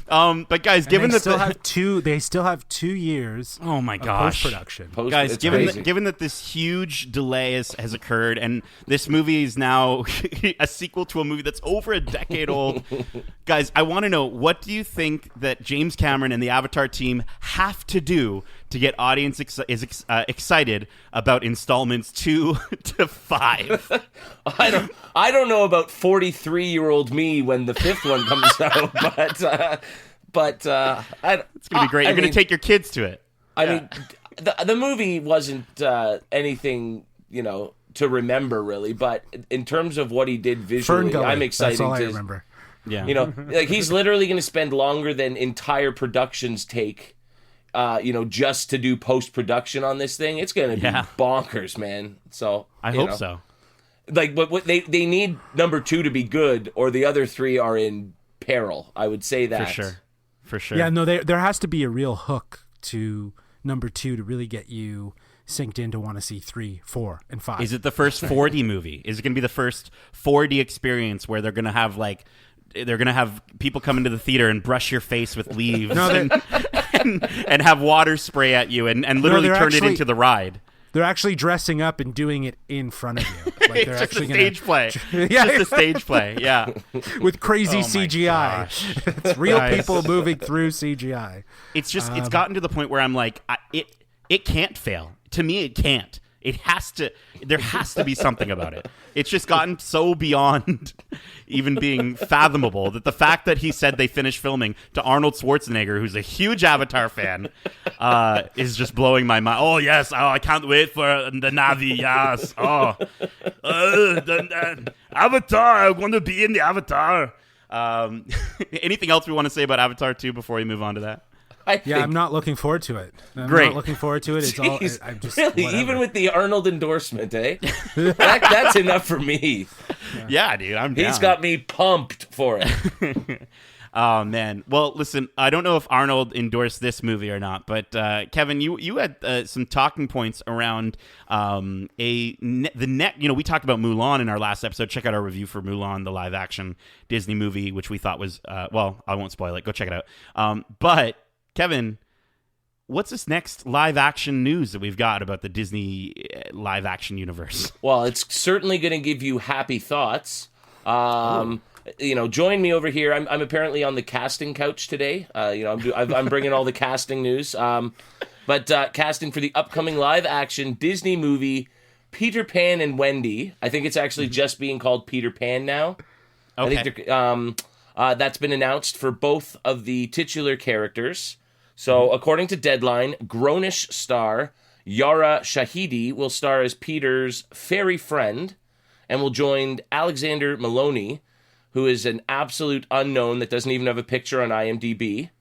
But guys, given that they still have 2 years. Oh my gosh, post-production. Guys, given that this huge delay has occurred, and this movie is now a sequel to a movie that's over a decade old, guys, I want to know, what do you think that James Cameron and the Avatar team have to do to get audience excited about installments 2 to 5? I don't know about 43-year-old me when the 5th one comes out, but it's gonna be great. You're gonna take your kids to it. I mean, the movie wasn't anything to remember really, but in terms of what he did visually, I'm excited. That's all I remember. Yeah, like he's literally going to spend longer than entire productions take. Just to do post-production on this thing, it's going to be bonkers, man. So I hope so. Like, but what they need number 2 to be good, or the other 3 are in peril. I would say that for sure. Yeah, no, there has to be a real hook to number 2 to really get you synced in to want to see 3, 4, and 5. Is it the first 4D movie? Is it going to be the first 4D experience where they're going to have people come into the theater and brush your face with leaves and have water spray at you and literally turn it into the ride? They're actually dressing up and doing it in front of you. Like they're it's just actually a stage play. Yeah, just a stage play. Yeah, with crazy CGI. It's real people moving through CGI. It's just it's gotten to the point where I'm like, it can't fail. To me, it can't. It has to. There has to be something about it. It's just gotten so beyond even being fathomable that the fact that he said they finished filming to Arnold Schwarzenegger, who's a huge Avatar fan, is just blowing my mind. Oh yes, I can't wait for the Navi. Yes, the Avatar. I want to be in the Avatar. Anything else we want to say about Avatar 2 before we move on to that? I'm not looking forward to it. Great. Not looking forward to it. It's all. I'm just really, whatever. even with the Arnold endorsement, that's enough for me. Yeah, dude, I'm down. He's got me pumped for it. Oh man. Well, listen, I don't know if Arnold endorsed this movie or not, but Kevin, you had some talking points around we talked about Mulan in our last episode. Check out our review for Mulan, the live action Disney movie, which we thought was I won't spoil it. Go check it out. But Kevin, what's this next live action news that we've got about the Disney live action universe? Well, it's certainly going to give you happy thoughts. Join me over here. I'm apparently on the casting couch today. I'm bringing all the casting news. But casting for the upcoming live action Disney movie Peter Pan and Wendy. I think it's actually just being called Peter Pan now. Okay. I think that's been announced for both of the titular characters. So, according to Deadline, Grownish star Yara Shahidi will star as Peter's fairy friend and will join Alexander Maloney, who is an absolute unknown that doesn't even have a picture on IMDb.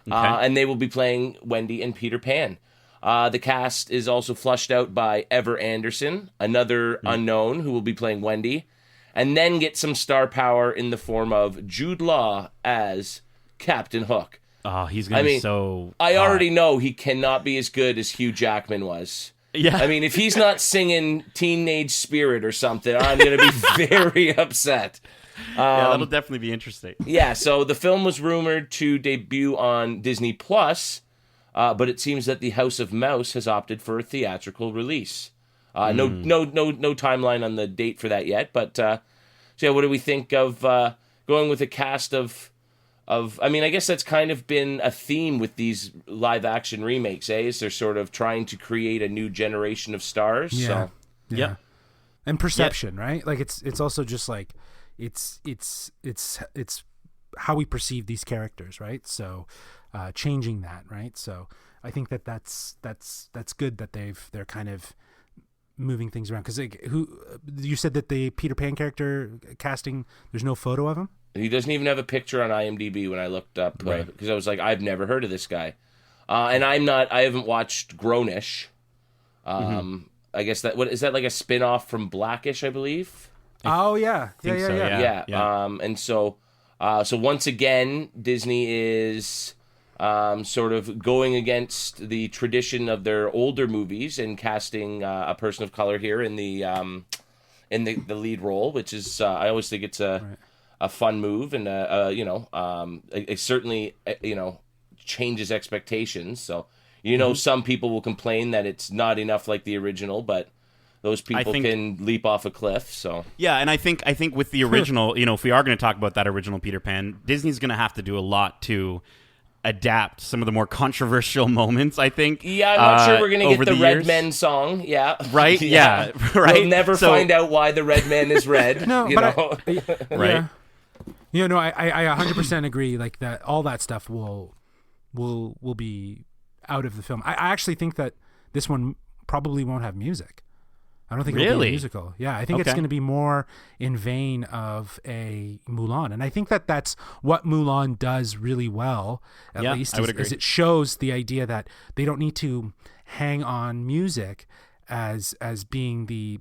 Okay. And they will be playing Wendy and Peter Pan. The cast is also flushed out by Ever Anderson, another unknown who will be playing Wendy, and then get some star power in the form of Jude Law as Captain Hook. Oh, he's going to be so I already know he cannot be as good as Hugh Jackman was. Yeah. I mean, if he's not singing Teenage Spirit or something, I'm going to be very upset. Yeah, that'll definitely be interesting. Yeah, so the film was rumored to debut on Disney Plus, but it seems that the House of Mouse has opted for a theatrical release. No timeline on the date for that yet, but so yeah, what do we think of going with a cast of I mean, I guess that's kind of been a theme with these live action remakes, is they're sort of trying to create a new generation of stars. Yeah. So. Yeah. And perception, right? Like it's also just like it's how we perceive these characters, right? So changing that, right? So I think that's good that they're kind of moving things around, because you said that the Peter Pan character casting, there's no photo of him. He doesn't even have a picture on IMDb when I looked up, because I was like, I've never heard of this guy, and I haven't watched Grownish. I guess what is that, like a spin-off from Blackish, I believe. Oh yeah, Yeah. And so once again, Disney is sort of going against the tradition of their older movies and casting a person of color here in the lead role, which is I always think it's a fun move, and it certainly changes expectations. So some people will complain that it's not enough like the original, but those people can leap off a cliff. So yeah, and I think with the original, if we are going to talk about that original Peter Pan, Disney's going to have to do a lot to adapt some of the more controversial moments, I think. Yeah, I'm not sure we're going to get the Red Men song. Yeah. Right? Yeah. Right? We'll never find out why the red man is red. No, right? Yeah. No, I 100% agree. Like that, all that stuff will be out of the film. I actually think that this one probably won't have music. I don't think it'll be a musical. Yeah, I think it's going to be more in vein of a Mulan, and I think that that's what Mulan does really well. At least, is it shows the idea that they don't need to hang on music as being the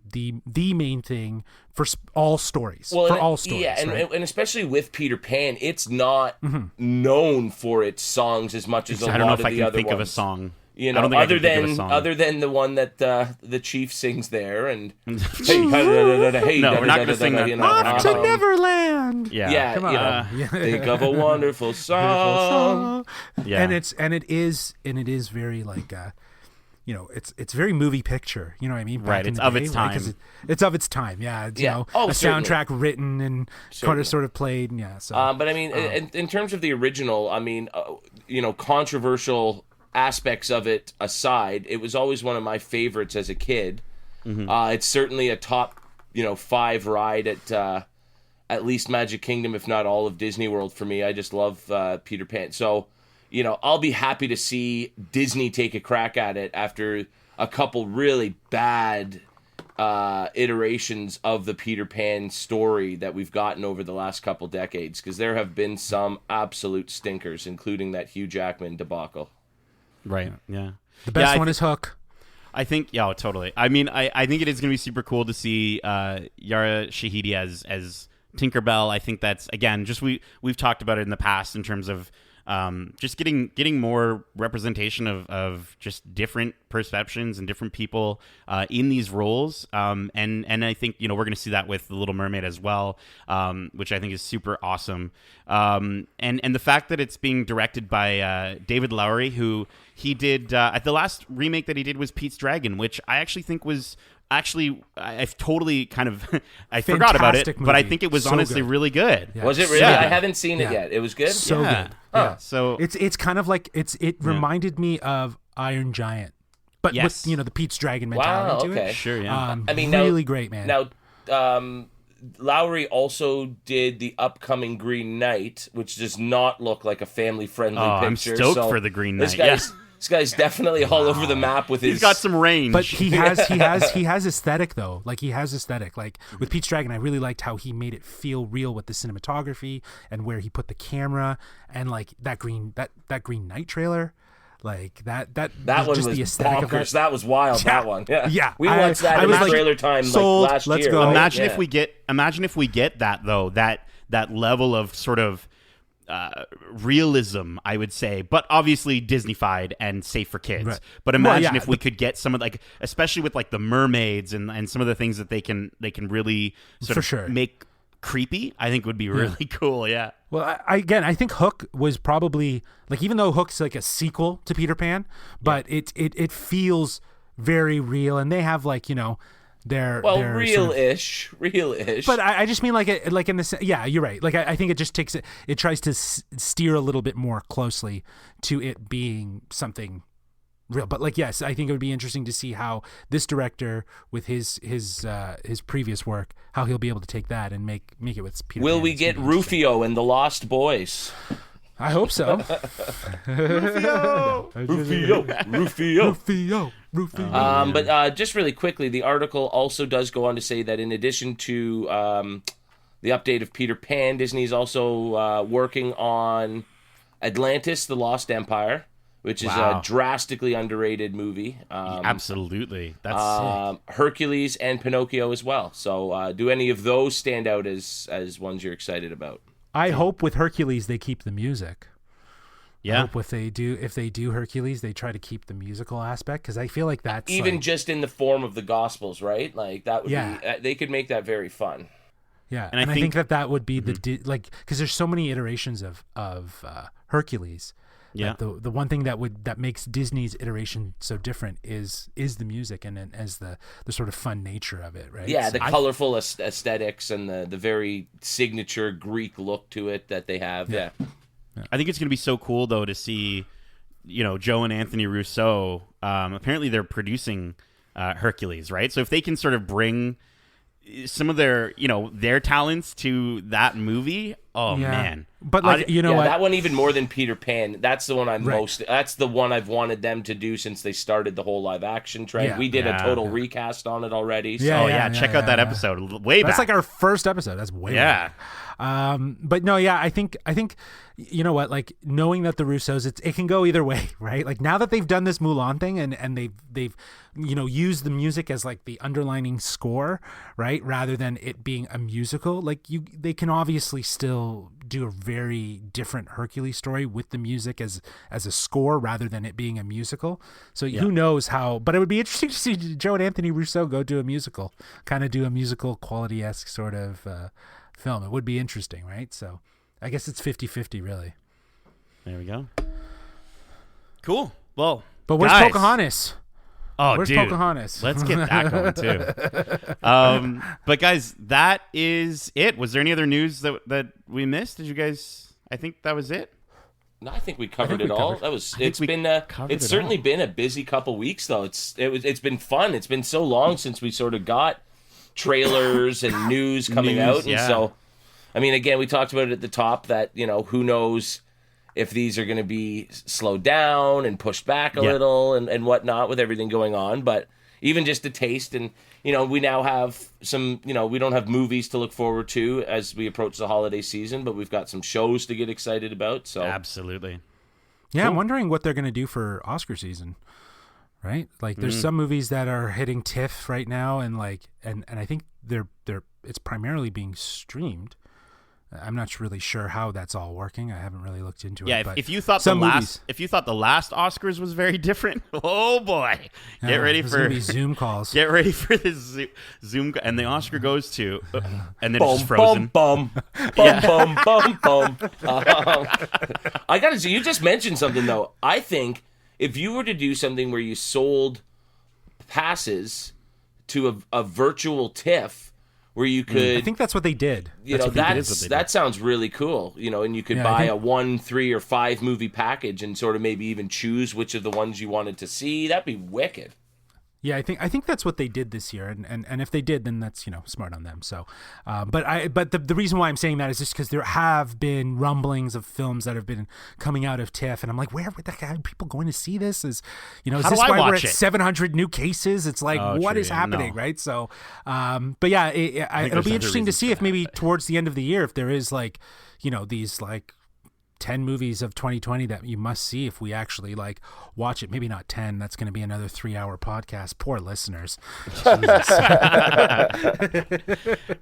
main thing for all stories. Well, for all stories, yeah, right? and especially with Peter Pan, it's not known for its songs as much as a lot of the other ones. I don't know if I can think of a song. Other than the one that the chief sings there, and hey, no, we're not going to sing that. Off to Neverland. Yeah, think of a wonderful song. Yeah, and it is very like it's very movie picture. You know what I mean? Right. It's of its time. Right? It's of its time. Yeah. A soundtrack written and sort of played. And yeah. So. But I mean, in terms of the original, I mean, controversial aspects of it aside, it was always one of my favorites as a kid. It's certainly a top 5 ride at least Magic Kingdom, if not all of Disney World for me. I just love Peter Pan. So I'll be happy to see Disney take a crack at it after a couple really bad iterations of the Peter Pan story that we've gotten over the last couple decades, because there have been some absolute stinkers, including that Hugh Jackman debacle. Right. Yeah. The best one is Hook. I think. Yeah. Totally. I mean, I think it is going to be super cool to see Yara Shahidi as Tinkerbell. I think that's, again, just we've talked about it in the past in terms of just getting more representation of just different perceptions and different people in these roles, and I think we're going to see that with The Little Mermaid as well, which I think is super awesome, and the fact that it's being directed by David Lowery, who he did at the last remake that he did was Pete's Dragon, which I actually think was. Actually, I've totally kind of I forgot about it, movie. But I think it was honestly really good. Yeah. Was it really? Yeah. I haven't seen it yet. It was good. So good. Yeah. Yeah. So it's kind of like it reminded me of Iron Giant, but with the Pete's Dragon mentality to it. Sure, yeah. I mean, really great, man. Now, Lowry also did the upcoming Green Knight, which does not look like a family-friendly picture. I'm stoked for the Green Knight. This guy's definitely all over the map with his. He's got some range, but he has aesthetic though. Like he has aesthetic. Like with Pete's Dragon, I really liked how he made it feel real with the cinematography and where he put the camera, and like that Green Knight trailer. Like that one just was the aesthetic bonkers. Of that. That was wild. Yeah. That one. Yeah. We watched that in trailer time sold, last let's year. Go. Right? Imagine if we get that though, that level of sort of realism, I would say, but obviously Disney-fied and safe for kids. Right. But imagine if we could get some of, like, especially with like the mermaids and some of the things that they can really sort of make creepy, I think would be really cool. Yeah. Well, I think Hook was probably, like, even though Hook's like a sequel to Peter Pan, but it feels very real, and they have, like, They're real-ish. But I just mean like in the yeah, you're right. Like I think it just takes it tries to steer a little bit more closely to it being something real. But like, yes, I think it would be interesting to see how this director with his previous work, how he'll be able to take that and make it with Peter Will Pan. we get Rufio and the Lost Boys? I hope so. Rufio. But just really quickly, the article also does go on to say that in addition to the update of Peter Pan, Disney's also working on Atlantis, The Lost Empire, which is a drastically underrated movie. Absolutely. That's sick. Hercules and Pinocchio as well. So do any of those stand out as ones you're excited about? I hope with Hercules they keep the music. Yeah. I hope if they do Hercules, they try to keep the musical aspect, because I feel like that's even like, just in the form of the Gospels, right? Like that would be they could make that very fun. Yeah, and I think that would be because there's so many iterations of Hercules. Yeah. The one thing that makes Disney's iteration so different is the music and as the sort of fun nature of it, right? Yeah, the colorful aesthetics and the very signature Greek look to it that they have. Yeah. I think it's going to be so cool though to see, Joe and Anthony Russo. Apparently, they're producing Hercules, right? So if they can sort of bring some of their talents to that movie, man. But like, what? That one even more than Peter Pan. That's the one that's the one I've wanted them to do since they started the whole live action trend. Yeah. We did a total recast on it already. So. Check out that episode way back. That's like our first episode. That's way back. But no, I think you know what, like knowing that the Russos, it can go either way, right? Like now that they've done this Mulan thing and they've used the music as like the underlining score, right, rather than it being a musical, like they can obviously still do a very different Hercules story with the music as a score rather than it being a musical. So who knows how, but it would be interesting to see Joe and Anthony Russo go do a musical, kind of do a musical quality-esque sort of film. It would be interesting, right? So I guess it's 50-50 really. There we go. Cool. Well, but where's guys. Pocahontas? Oh, where's dude. Pocahontas? Let's get that going too. But guys, that is it. Was there any other news that we missed? Did you guys? I think that was it. No, I think we covered it all. It's certainly been a busy couple weeks though. It's been fun. It's been so long since we sort of got trailers and news coming out, and so I mean, again, we talked about it at the top that who knows if these are going to be slowed down and pushed back a little and whatnot with everything going on. But even just a taste, and we now have some, we don't have movies to look forward to as we approach the holiday season, but we've got some shows to get excited about. So absolutely, yeah. Cool. I'm wondering what they're going to do for Oscar season, right? Like, there's some movies that are hitting TIFF right now, and like, and I think it's primarily being streamed. I'm not really sure how that's all working. I haven't really looked into it. Yeah, if you thought the last Oscars was very different, oh boy, get ready for Zoom calls. Get ready for this Zoom, and the Oscar goes to, and then it's just frozen. Bum. I gotta say, you just mentioned something though. I think if you were to do something where you sold passes to a virtual TIFF. Where you could, I think that's what they did. That sounds really cool. And you could buy a 1, 3, or 5 movie package and sort of maybe even choose which of the ones you wanted to see. That'd be wicked. Yeah, I think that's what they did this year, and if they did, then that's smart on them. So, but the reason why I'm saying that is just because there have been rumblings of films that have been coming out of TIFF, and I'm like, where the heck are people going to see this? Is is this why we're at 700 new cases? It's like, what is happening, right? So, but yeah, it'll be interesting to see if maybe towards the end of the year, if there is like, these like 10 movies of 2020 that you must see if we actually like watch it. Maybe not 10. That's going to be another 3-hour podcast. Poor listeners.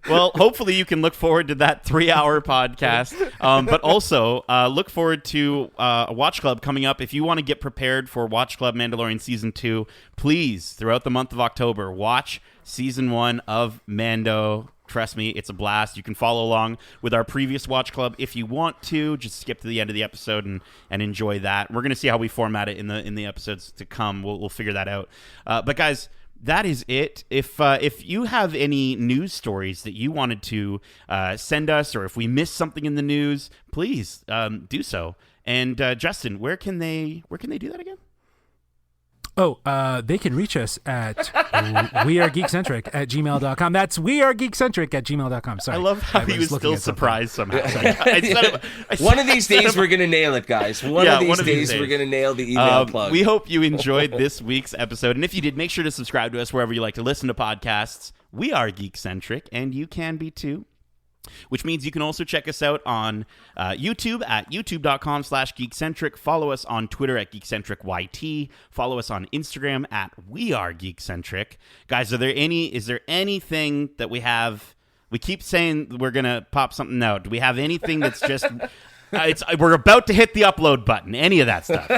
Well, hopefully you can look forward to that 3-hour podcast. But also look forward to a Watch Club coming up. If you want to get prepared for Watch Club Mandalorian Season 2, please, throughout the month of October, watch Season 1 of Mando. Trust me, it's a blast. You can follow along with our previous Watch Club if you want to. Just skip to the end of the episode and enjoy that. We're going to see how we format it in the episodes to come. We'll figure that out. But guys, that is it. If you have any news stories that you wanted to send us, or if we missed something in the news, please do so. And Justin, where can they do that again? They can reach us at wearegeekcentric@gmail.com. That's wearegeekcentric@gmail.com. Sorry. I love how he was still surprised somehow. One of these days we're going to nail it, guys. One of these days we're going to nail the email plug. We hope you enjoyed this week's episode. And if you did, make sure to subscribe to us wherever you like to listen to podcasts. We are Geekcentric, and you can be too. Which means you can also check us out on YouTube at youtube.com/geekcentric. Follow us on Twitter at geekcentricyt. Follow us on Instagram at wearegeekcentric. Guys, is there anything that we have? We keep saying we're going to pop something out. Do we have anything that's just... we're about to hit the upload button. Any of that stuff?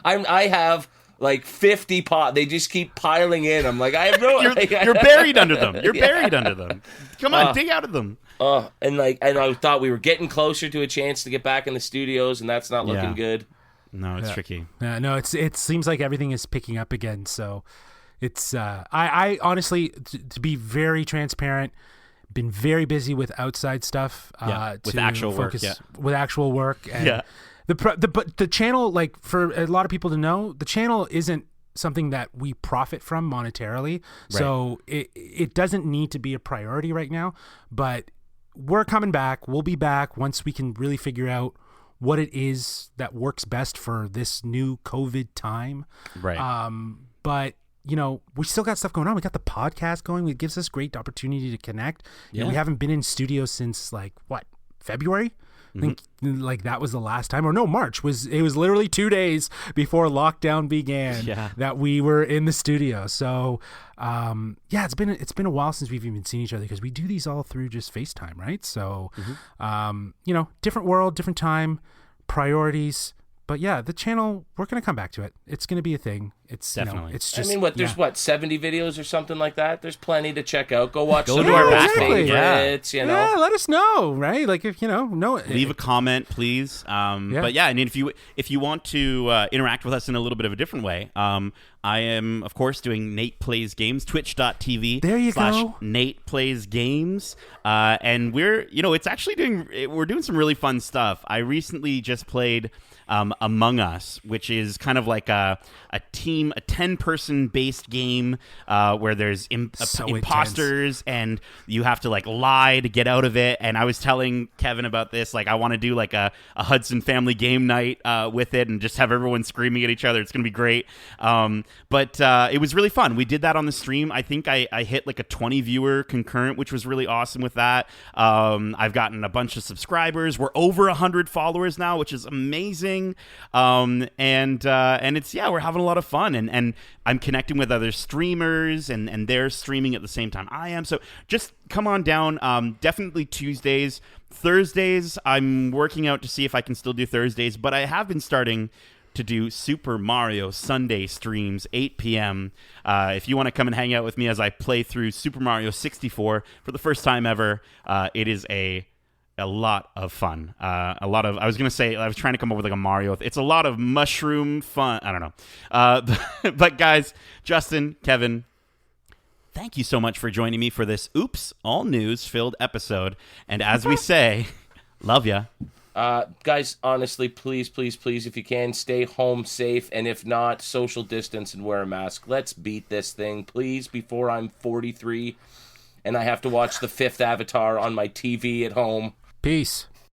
I have... like 50 They just keep piling in. I'm like, I have no... You're buried under them. You're buried under them. Come on, dig out of them. And I thought we were getting closer to a chance to get back in the studios, and that's not looking good. No, it's tricky. No, it seems like everything is picking up again. So it's I honestly, to be very transparent, been very busy with outside stuff. With actual work. With actual work. And but the channel, like, for a lot of people to know, the channel isn't something that we profit from monetarily. Right. So it doesn't need to be a priority right now, but we're coming back. We'll be back once we can really figure out what it is that works best for this new COVID time. Right. But we still got stuff going on. We got the podcast going. It gives us great opportunity to connect. Yeah. We haven't been in studio since February? I think that was the last time, or no, March it was literally 2 days before lockdown began that we were in the studio. So it's been a while since we've even seen each other, because we do these all through just FaceTime, right? So different world, different time, priorities. But yeah, the channel, we're going to come back to it. It's going to be a thing. It's definitely. It's just. There's 70 videos or something like that. There's plenty to check out. Go watch some to of our our backlog. favorites. Yeah, let us know, right? Like, if leave a comment, please. But yeah, I mean, if you want to interact with us in a little bit of a different way, I am, of course, doing Nate Plays Games, twitch.tv. There you go. Nate Plays Games. And we're doing some really fun stuff. I recently just played Among Us, which is kind of like a 10-person based game where there's imposters, and you have to lie to get out of it. And I was telling Kevin about this, I want to do a Hudson family game night with it, and just have everyone screaming at each other. It's gonna be great. But it was really fun. We did that on the stream. I think I hit a 20 viewer concurrent, which was really awesome with that. I've gotten a bunch of subscribers. We're over 100 followers now, which is amazing. And it's, we're having a lot of fun, and I'm connecting with other streamers, and they're streaming at the same time I am. So just come on down. Definitely Tuesdays. Thursdays, I'm working out to see if I can still do Thursdays, but I have been starting to do Super Mario Sunday streams, 8 p.m. If you want to come and hang out with me as I play through Super Mario 64 for the first time ever, it is a lot of fun. I was trying to come up with a Mario. It's a lot of mushroom fun. I don't know. But guys, Justin, Kevin, thank you so much for joining me for this all news filled episode. And as we say, love ya. Guys, honestly, please, if you can, stay home safe, and if not, social distance and wear a mask. Let's beat this thing, please, before I'm 43 and I have to watch the 5th Avatar on my TV at home. Peace.